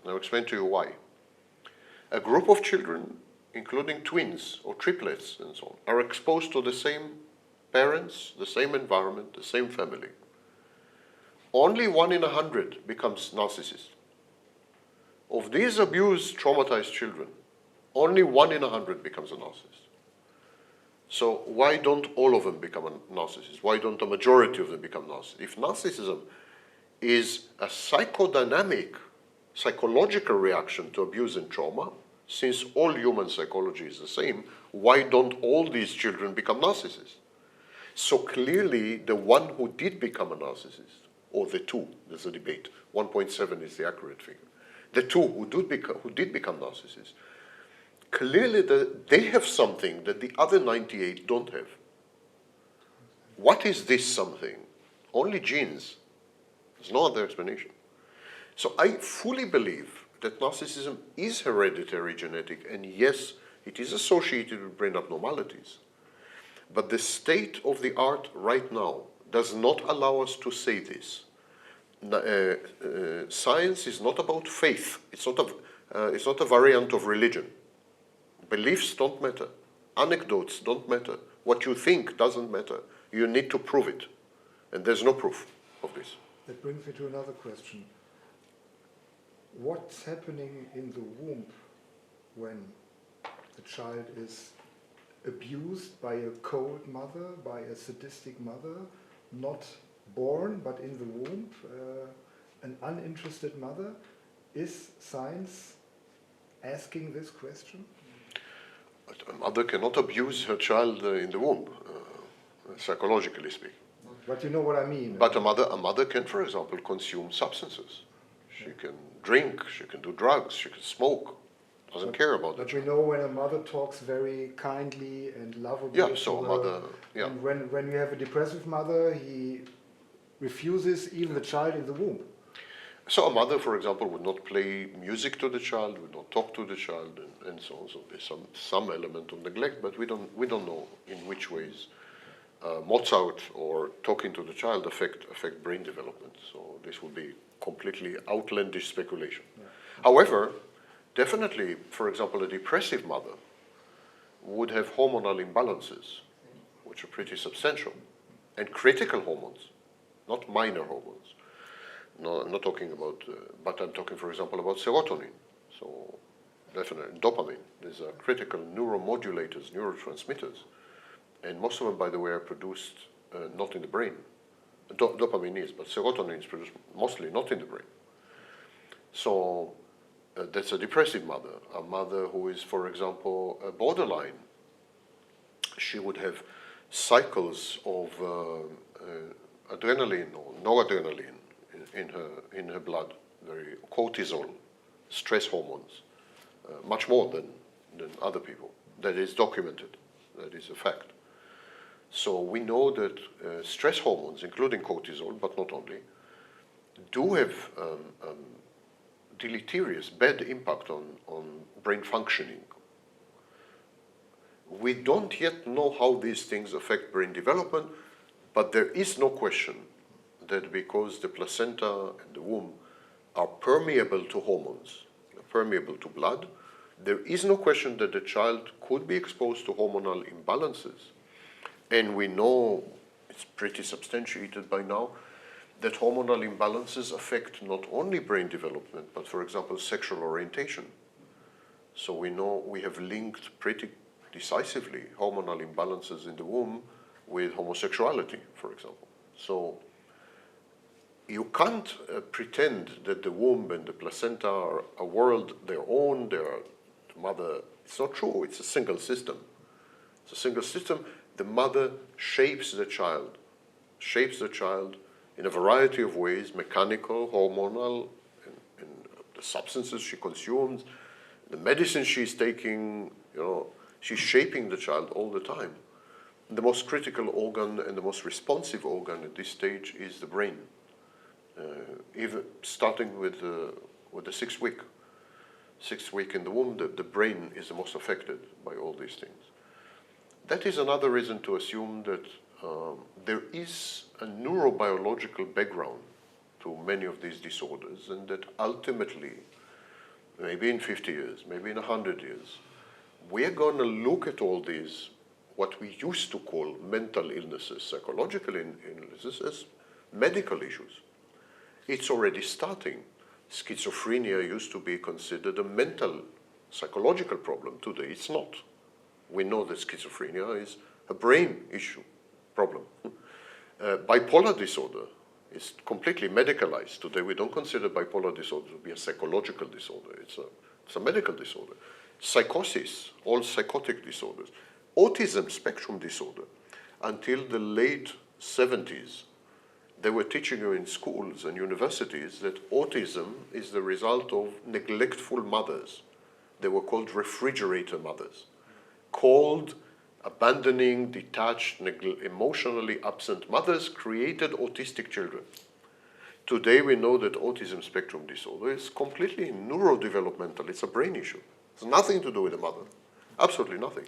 And I'll explain to you why. A group of children, including twins or triplets and so on, are exposed to the same parents, the same environment, the same family. Only 1 in 100 becomes narcissist. Of these abused, traumatized children, only 1 in 100 becomes a narcissist. So why don't all of them become a narcissist? Why don't a majority of them become narcissists? If narcissism is a psychodynamic, psychological reaction to abuse and trauma, since all human psychology is the same, why don't all these children become narcissists? So clearly, the one who did become a narcissist, or the two, there's a debate, 1.7 is the accurate figure, the two who did become narcissists, clearly they have something that the other 98 don't have. What is this something? Only genes. There's no other explanation. So I fully believe that narcissism is hereditary genetic, and yes, it is associated with brain abnormalities. But the state of the art right now does not allow us to say this. Science is not about faith. It's not a variant of religion. Beliefs don't matter. Anecdotes don't matter. What you think doesn't matter. You need to prove it. And there's no proof of this. That brings me to another question. What's happening in the womb when the child is abused by a cold mother, by a sadistic mother, not born but in the womb, an uninterested mother? Is science asking this question? But a mother cannot abuse her child in the womb, psychologically speaking. But you know what I mean. But a mother can, for example, consume substances. She can drink, she can do drugs, she can smoke. Doesn't care about that. But we know when a mother talks very kindly and lovably. Yeah, so a mother. Yeah. And when you have a depressive mother, he refuses even the child in the womb. So a mother, for example, would not play music to the child, would not talk to the child, and so on. So there's some element of neglect, but we don't know in which ways Mozart or talking to the child affect brain development. So this would be completely outlandish speculation. Yeah. However, definitely, for example, a depressive mother would have hormonal imbalances, which are pretty substantial, and critical hormones, not minor hormones. No, I'm not talking about, but I'm talking, for example, about serotonin. So definitely dopamine. These are critical neuromodulators, neurotransmitters. And most of them, by the way, are produced not in the brain. Dopamine is, but serotonin is produced mostly not in the brain. So that's a depressive mother. A mother who is, for example, a borderline. She would have cycles of adrenaline or noradrenaline in her blood, very cortisol, stress hormones, much more than other people. That is documented. That is a fact. So we know that stress hormones, including cortisol, but not only, do have deleterious, bad impact on brain functioning. We don't yet know how these things affect brain development, but there is no question that because the placenta and the womb are permeable to hormones, permeable to blood, there is no question that the child could be exposed to hormonal imbalances. And we know, it's pretty substantiated by now, that hormonal imbalances affect not only brain development, but for example, sexual orientation. So we know we have linked pretty decisively hormonal imbalances in the womb with homosexuality, for example. So you can't pretend that the womb and the placenta are a world their own, they're the mother. It's not true, it's a single system. It's a single system. The mother shapes the child in a variety of ways, mechanical, hormonal, and the substances she consumes, the medicine she's taking, she's shaping the child all the time. The most critical organ and the most responsive organ at this stage is the brain. Even starting with the sixth week in the womb, the brain is the most affected by all these things. that is another reason to assume that there is a neurobiological background to many of these disorders, and that ultimately, maybe in 50 years, maybe in 100 years, we're going to look at all these, what we used to call mental illnesses, psychological illnesses, as medical issues. It's already starting. Schizophrenia used to be considered a mental, psychological problem. Today it's not. We know that schizophrenia is a brain issue, problem. Bipolar disorder is completely medicalized. Today we don't consider bipolar disorder to be a psychological disorder. It's a medical disorder. Psychosis, all psychotic disorders. Autism spectrum disorder. Until the late 70s, they were teaching you in schools and universities that autism is the result of neglectful mothers. They were called refrigerator mothers. Cold, abandoning, detached, emotionally absent mothers created autistic children. Today we know that autism spectrum disorder is completely neurodevelopmental. It's a brain issue. It's nothing to do with the mother. Absolutely nothing.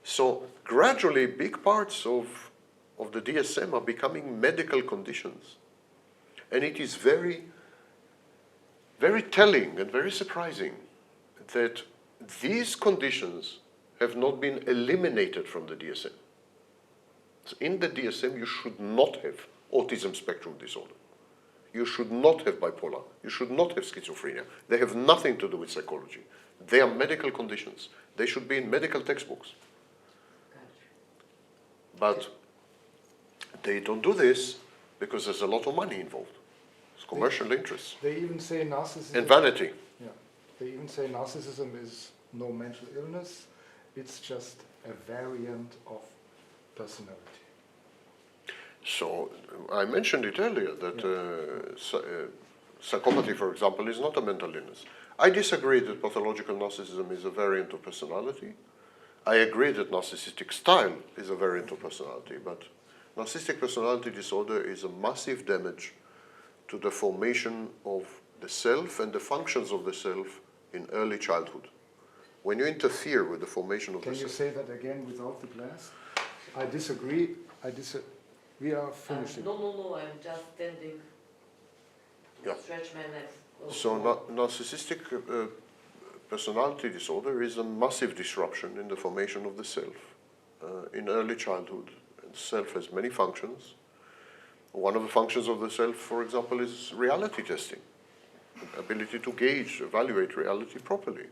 So gradually big parts of the DSM are becoming medical conditions. And it is very, very telling and very surprising that these conditions have not been eliminated from the DSM. So in the DSM, you should not have autism spectrum disorder. You should not have bipolar. You should not have schizophrenia. They have nothing to do with psychology. They are medical conditions. They should be in medical textbooks. But they don't do this because there's a lot of money involved. It's commercial interests. They even say narcissism. And vanity. Yeah. They even say narcissism is no mental illness. It's just a variant of personality. So I mentioned it earlier that psychopathy, for example, is not a mental illness. I disagree that pathological narcissism is a variant of personality. I agree that narcissistic style is a variant of personality, but narcissistic personality disorder is a massive damage to the formation of the self and the functions of the self in early childhood. When you interfere with the formation of the self. Can you say that again without the glass? I disagree. We are finishing. No, I'm just standing. Yeah. Stretch my legs. So narcissistic personality disorder is a massive disruption in the formation of the self in early childhood. And the self has many functions. One of the functions of the self, for example, is reality testing, ability to gauge, evaluate reality properly.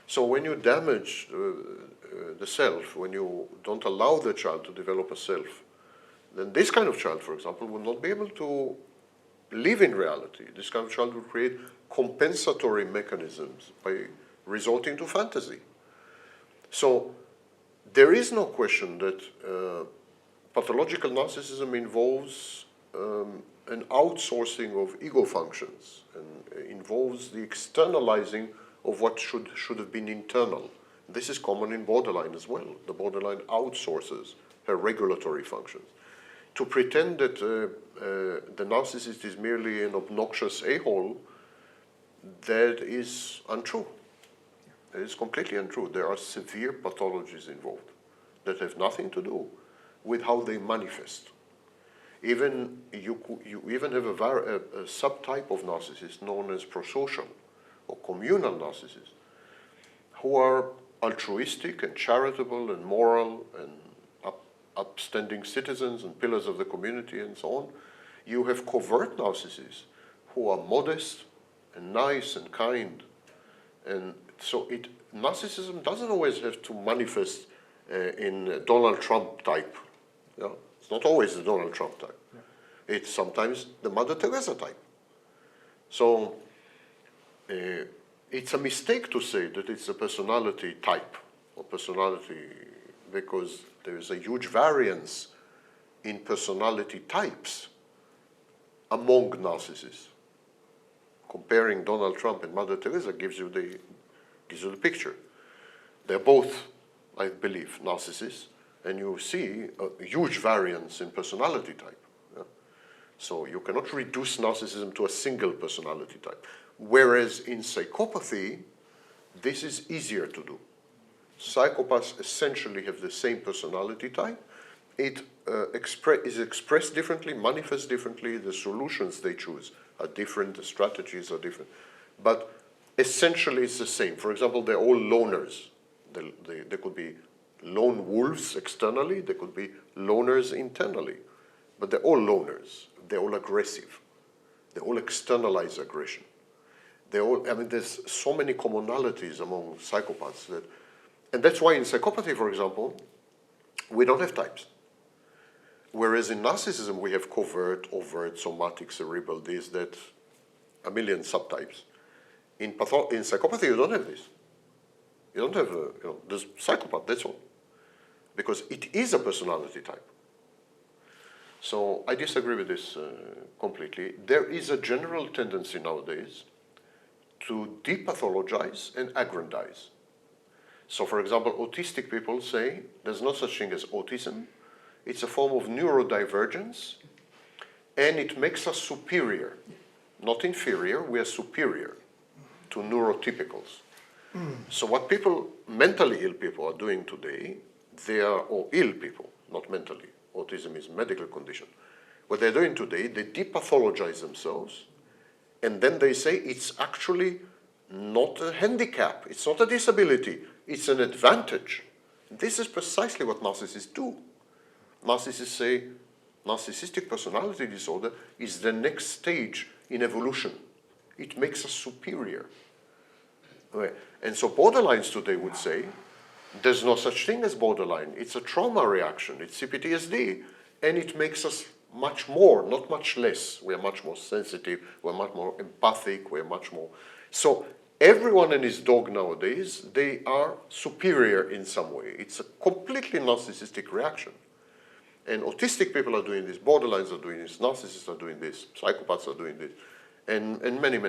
So when you damage the self, when you don't allow the child to develop a self, then this kind of child, for example, will not be able to live in reality. This kind of child will create compensatory mechanisms by resorting to fantasy. So there is no question that pathological narcissism involves an outsourcing of ego functions and involves the externalizing of what should have been internal. This is common in borderline as well. The borderline outsources her regulatory functions. To pretend that the narcissist is merely an obnoxious a-hole, that is untrue. It is completely untrue. There are severe pathologies involved that have nothing to do with how they manifest. You even have a subtype of narcissist known as prosocial or communal narcissists, who are altruistic and charitable and moral and upstanding citizens and pillars of the community and so on. You have covert narcissists who are modest and nice and kind. And so narcissism doesn't always have to manifest in Donald Trump type. Yeah? It's not always the Donald Trump type. Yeah. It's sometimes the Mother Teresa type. So it's a mistake to say that it's a personality type or personality, because there is a huge variance in personality types among narcissists. Comparing Donald Trump and Mother Teresa gives you the picture. They're both, I believe, narcissists, and you see a huge variance in personality type. Yeah? So you cannot reduce narcissism to a single personality type. Whereas in psychopathy, this is easier to do. Psychopaths essentially have the same personality type. It is expressed differently, manifests differently. The solutions they choose are different. The strategies are different. But essentially it's the same. For example, they're all loners. They could be lone wolves externally. They could be loners internally. But they're all loners. They're all aggressive. They all externalize aggression. There's so many commonalities among psychopaths and that's why in psychopathy, for example, we don't have types. Whereas in narcissism, we have covert, overt, somatic, cerebral, this, that, a million subtypes. In psychopathy, you don't have this. You don't have, there's psychopath, that's all. Because it is a personality type. So I disagree with this completely. There is a general tendency nowadays to depathologize and aggrandize. So for example, autistic people say there's no such thing as autism. It's a form of neurodivergence, and it makes us superior. Not inferior, we are superior to neurotypicals. So what mentally ill people are doing today, or ill people, not mentally, autism is a medical condition. What they're doing today, they depathologize themselves, and then they say it's actually not a handicap, it's not a disability, it's an advantage. This is precisely what narcissists do. Narcissists say narcissistic personality disorder is the next stage in evolution. It makes us superior. Okay. And so borderlines today would say, there's no such thing as borderline. It's a trauma reaction. It's CPTSD. And it makes us much more, not much less. We're much more sensitive. We're much more empathic. We're much more. So everyone and his dog nowadays, they are superior in some way. It's a completely narcissistic reaction. And autistic people are doing this, borderlines are doing this, narcissists are doing this, psychopaths are doing this, and many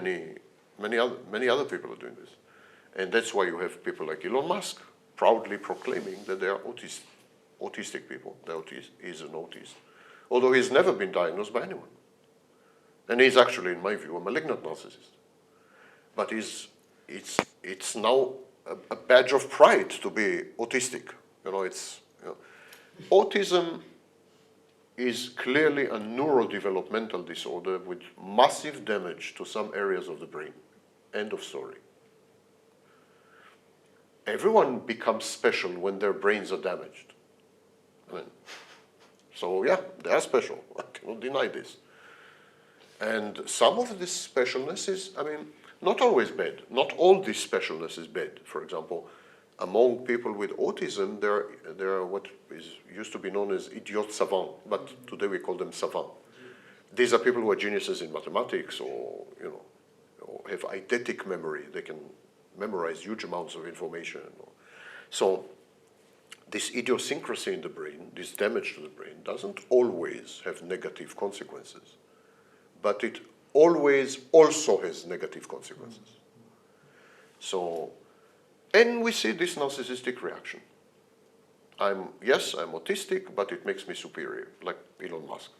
other people are doing this. And that's why you have people like Elon Musk proudly proclaiming that they are autistic people. He's an autist. Although he's never been diagnosed by anyone. And he's actually, in my view, a malignant narcissist. But it's now a badge of pride to be autistic. Autism is clearly a neurodevelopmental disorder with massive damage to some areas of the brain. End of story. Everyone becomes special when their brains are damaged. So yeah, they are special. I cannot deny this. And some of this specialness is, not always bad. Not all this specialness is bad. For example, among people with autism, there are what used to be known as idiot savants, but today we call them savants. These are people who are geniuses in mathematics or have eidetic memory. They can memorize huge amounts of information. So this idiosyncrasy in the brain, this damage to the brain, doesn't always have negative consequences, but it always also has negative consequences. So, and we see this narcissistic reaction. Yes, I'm autistic, but it makes me superior, like Elon Musk.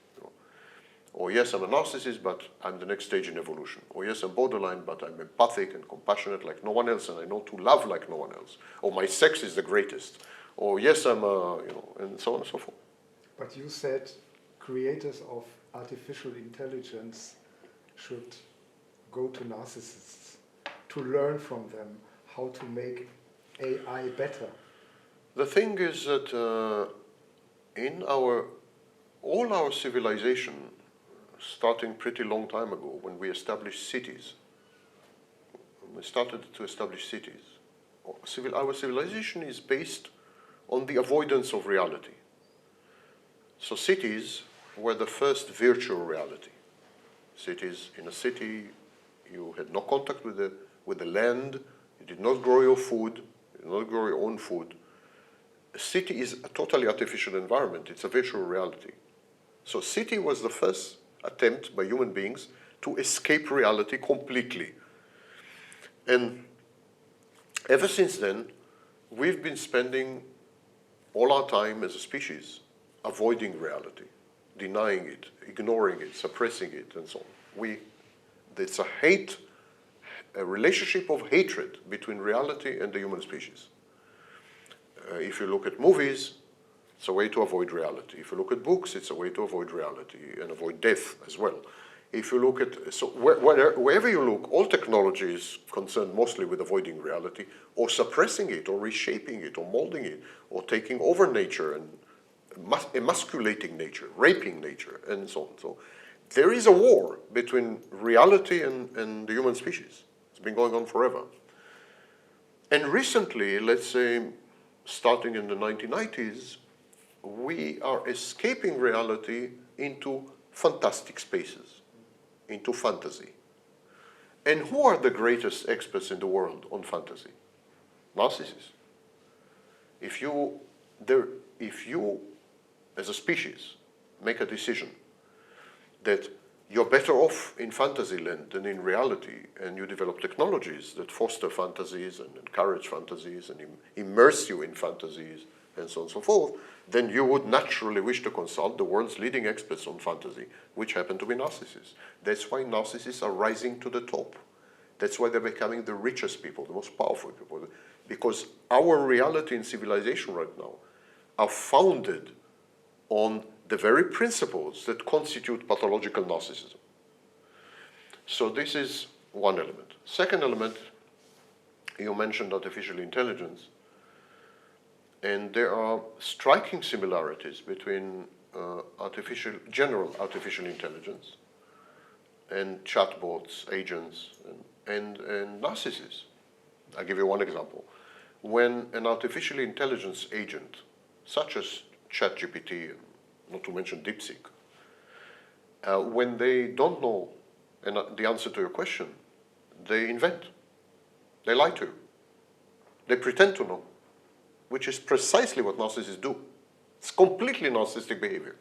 Or yes, I'm a narcissist, but I'm the next stage in evolution. Or yes, I'm borderline, but I'm empathic and compassionate like no one else, and I know to love like no one else. Or my sex is the greatest. Or yes, I'm and so on and so forth. But you said creators of artificial intelligence should go to narcissists to learn from them how to make AI better. The thing is that in all our civilization, starting pretty long time ago, when we established cities, we started to establish cities. Our civilization is based on the avoidance of reality. So cities were the first virtual reality. Cities, in a city, you had no contact with the land, you did not grow your food, you did not grow your own food. A city is a totally artificial environment, it's a virtual reality. So city was the first attempt by human beings to escape reality completely. And ever since then, we've been spending all our time as a species avoiding reality, denying it, ignoring it, suppressing it, and so on. It's a relationship of hatred between reality and the human species. If you look at movies, it's a way to avoid reality. If you look at books, it's a way to avoid reality and avoid death as well. If you look at, so wherever you look, all technology is concerned mostly with avoiding reality or suppressing it or reshaping it or molding it or taking over nature and emasculating nature, raping nature, and so on. So there is a war between reality and the human species. It's been going on forever. And recently, let's say, starting in the 1990s, we are escaping reality into fantastic spaces, into fantasy. And who are the greatest experts in the world on fantasy? Narcissists. If you, as a species, make a decision that you're better off in fantasy land than in reality, and you develop technologies that foster fantasies and encourage fantasies and immerse you in fantasies and so on and so forth, then you would naturally wish to consult the world's leading experts on fantasy, which happen to be narcissists. That's why narcissists are rising to the top. That's why they're becoming the richest people, the most powerful people, because our reality and civilization right now are founded on the very principles that constitute pathological narcissism. So this is one element. Second element, you mentioned artificial intelligence, and there are striking similarities between general artificial intelligence and chatbots, agents, and narcissists. I'll give you one example. When an artificial intelligence agent, such as ChatGPT, not to mention DeepSeek, when they don't know the answer to your question, they invent. They lie to you. They pretend to know, which is precisely what narcissists do. It's completely narcissistic behavior.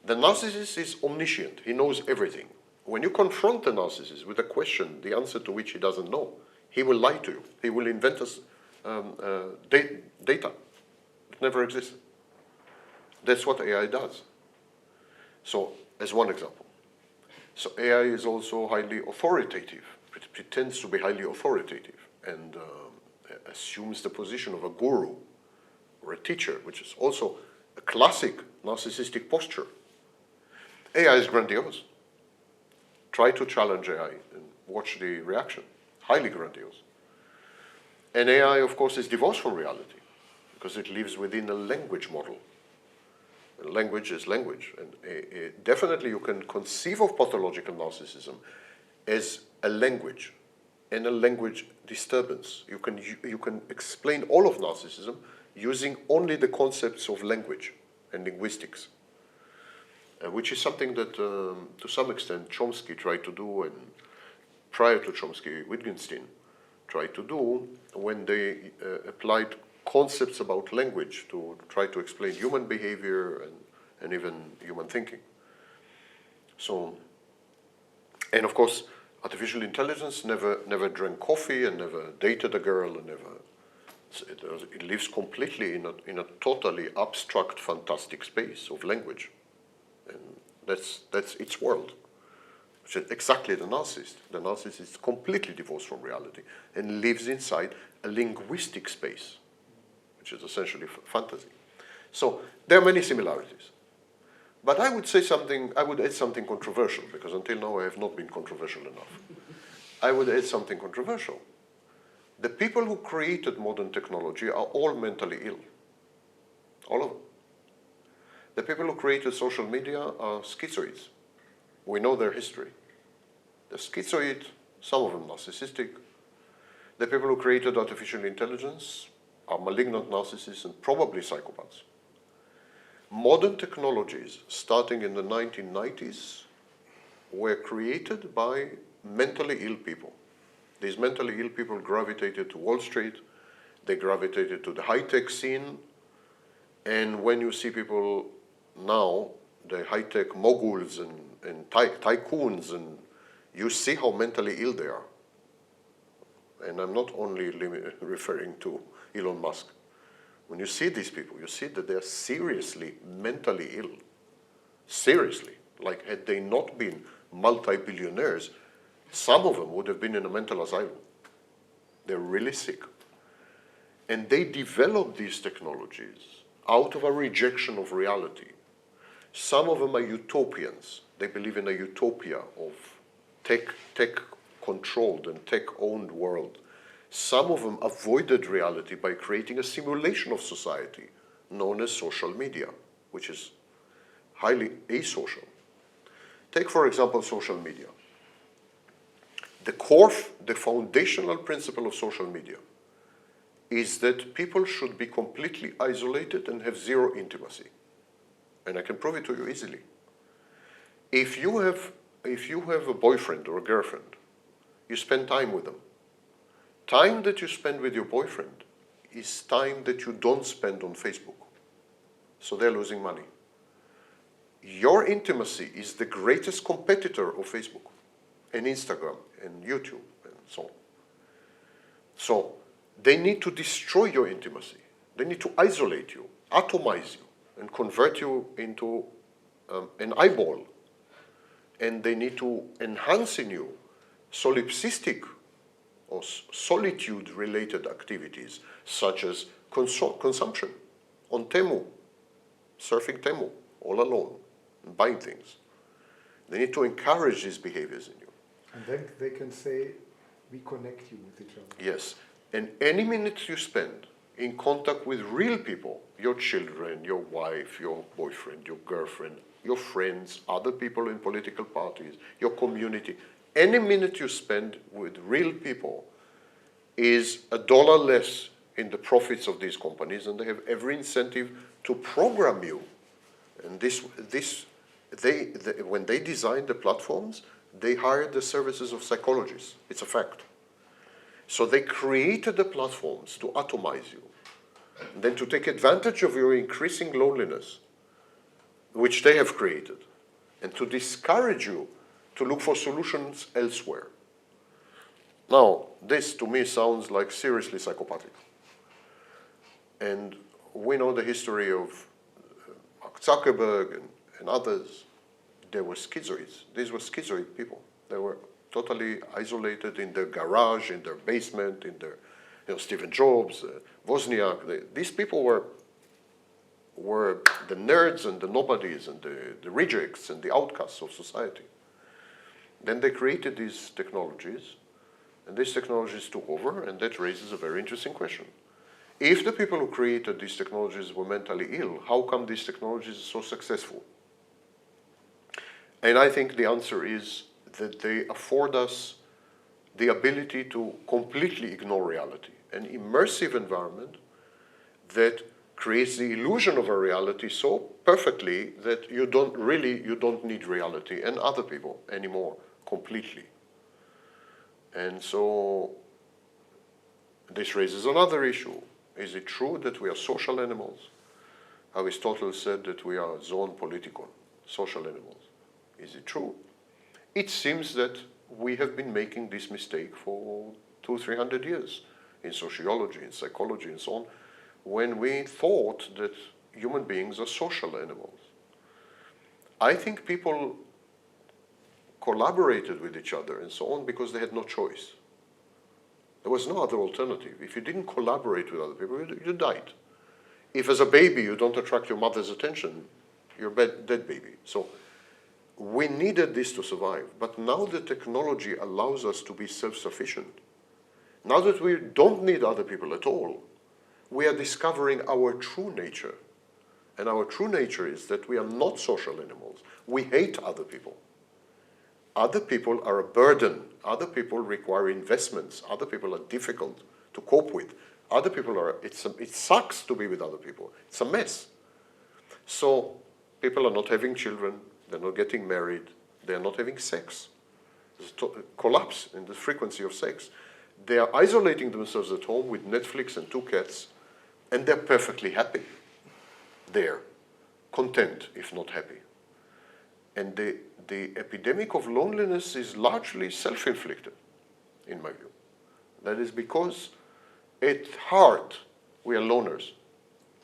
The narcissist is omniscient. He knows everything. When you confront the narcissist with a question, the answer to which he doesn't know, he will lie to you. He will invent us data that never existed. That's what AI does. So, as one example. So AI is also highly authoritative. It pretends to be highly authoritative and assumes the position of a guru or a teacher, which is also a classic narcissistic posture. AI is grandiose. Try to challenge AI and watch the reaction. Highly grandiose. And AI, of course, is divorced from reality because it lives within a language model. Language is language, and definitely you can conceive of pathological narcissism as a language and a language disturbance. You can explain all of narcissism using only the concepts of language and linguistics, which is something that, to some extent, Chomsky tried to do, and prior to Chomsky, Wittgenstein tried to do when they applied concepts about language to try to explain human behavior and even human thinking. So, and of course, artificial intelligence never drank coffee and never dated a girl and it lives completely in a totally abstract, fantastic space of language, and that's its world. Which is exactly the narcissist. The narcissist is completely divorced from reality and lives inside a linguistic space, which is essentially fantasy. So there are many similarities. But I would add something controversial, because until now I have not been controversial enough. I would add something controversial. The people who created modern technology are all mentally ill. All of them. The people who created social media are schizoids. We know their history. They're schizoid, some of them narcissistic. The people who created artificial intelligence are malignant narcissists and probably psychopaths. Modern technologies, starting in the 1990s, were created by mentally ill people. These mentally ill people gravitated to Wall Street, they gravitated to the high-tech scene, and when you see people now, the high-tech moguls and tycoons, and you see how mentally ill they are. And I'm not only referring to Elon Musk. When you see these people, you see that they are seriously mentally ill. Seriously. Like, had they not been multi-billionaires, some of them would have been in a mental asylum. They're really sick. And they developed these technologies out of a rejection of reality. Some of them are utopians. They believe in a utopia of tech-controlled and tech-owned world. Some of them avoided reality by creating a simulation of society known as social media, which is highly asocial. Take, for example, social media. The foundational principle of social media is that people should be completely isolated and have zero intimacy. And I can prove it to you easily. If you have a boyfriend or a girlfriend, you spend time with them. Time that you spend with your boyfriend is time that you don't spend on Facebook. So they're losing money. Your intimacy is the greatest competitor of Facebook and Instagram and YouTube and so on. So they need to destroy your intimacy. They need to isolate you, atomize you, and convert you into an eyeball. And they need to enhance in you solipsistic or solitude-related activities, such as consumption on Temu, surfing Temu, all alone, and buying things. They need to encourage these behaviors in you. And then they can say, we connect you with each other. Yes, and any minute you spend in contact with real people, your children, your wife, your boyfriend, your girlfriend, your friends, other people in political parties, your community, any minute you spend with real people is $1 less in the profits of these companies, and they have every incentive to program you. And when they designed the platforms, they hired the services of psychologists. It's a fact. So they created the platforms to atomize you, and then to take advantage of your increasing loneliness, which they have created, and to discourage you to look for solutions elsewhere. Now, this to me sounds like seriously psychopathic. And we know the history of Mark Zuckerberg and others. They were schizoids. These were schizoid people. They were totally isolated in their garage, in their basement, in their, Stephen Jobs, Wozniak. These people were the nerds and the nobodies and the rejects and the outcasts of society. Then they created these technologies, and these technologies took over, and that raises a very interesting question. If the people who created these technologies were mentally ill, how come these technologies are so successful? And I think the answer is that they afford us the ability to completely ignore reality, an immersive environment that creates the illusion of a reality so perfectly that you don't need reality and other people anymore completely. And so this raises another issue. Is it true that we are social animals? Aristotle said that we are zoon politikon, social animals. Is it true? It seems that we have been making this mistake for 200-300 years in sociology, in psychology, and so on, when we thought that human beings are social animals. I think people collaborated with each other and so on because they had no choice. There was no other alternative. If you didn't collaborate with other people, you died. If as a baby you don't attract your mother's attention, you're a dead baby. So we needed this to survive. But now the technology allows us to be self-sufficient. Now that we don't need other people at all, we are discovering our true nature. And our true nature is that we are not social animals. We hate other people. Other people are a burden. Other people require investments. Other people are difficult to cope with. Other people are, it sucks to be with other people. It's a mess. So people are not having children. They're not getting married. They're not having sex. There's a collapse in the frequency of sex. They are isolating themselves at home with Netflix and 2 cats, and they're perfectly happy. They're content, if not happy. And the epidemic of loneliness is largely self-inflicted, in my view. That is because at heart, we are loners.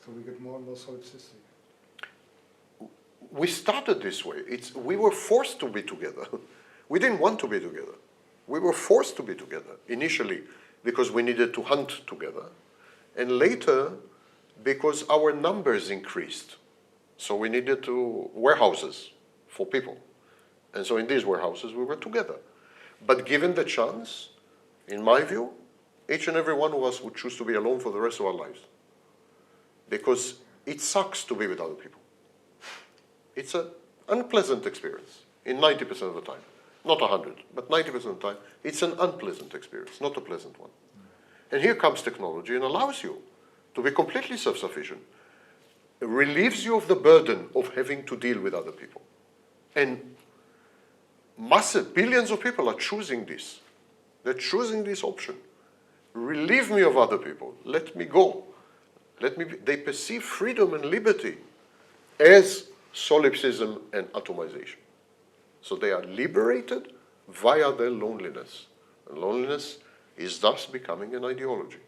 So we get more and more solipsistic. We started this way. We were forced to be together. We didn't want to be together. We were forced to be together initially because we needed to hunt together. And later, because our numbers increased, so we needed warehouses for people. And so in these warehouses, we were together. But given the chance, in my view, each and every one of us would choose to be alone for the rest of our lives. Because it sucks to be with other people. It's an unpleasant experience in 90% of the time. Not 100, but 90% of the time, it's an unpleasant experience, not a pleasant one. And here comes technology and allows you to be completely self-sufficient. It relieves you of the burden of having to deal with other people. And billions of people are choosing this. They're choosing this option. Relieve me of other people. Let me go. They perceive freedom and liberty as solipsism and atomization. So they are liberated via their loneliness. And loneliness is thus becoming an ideology.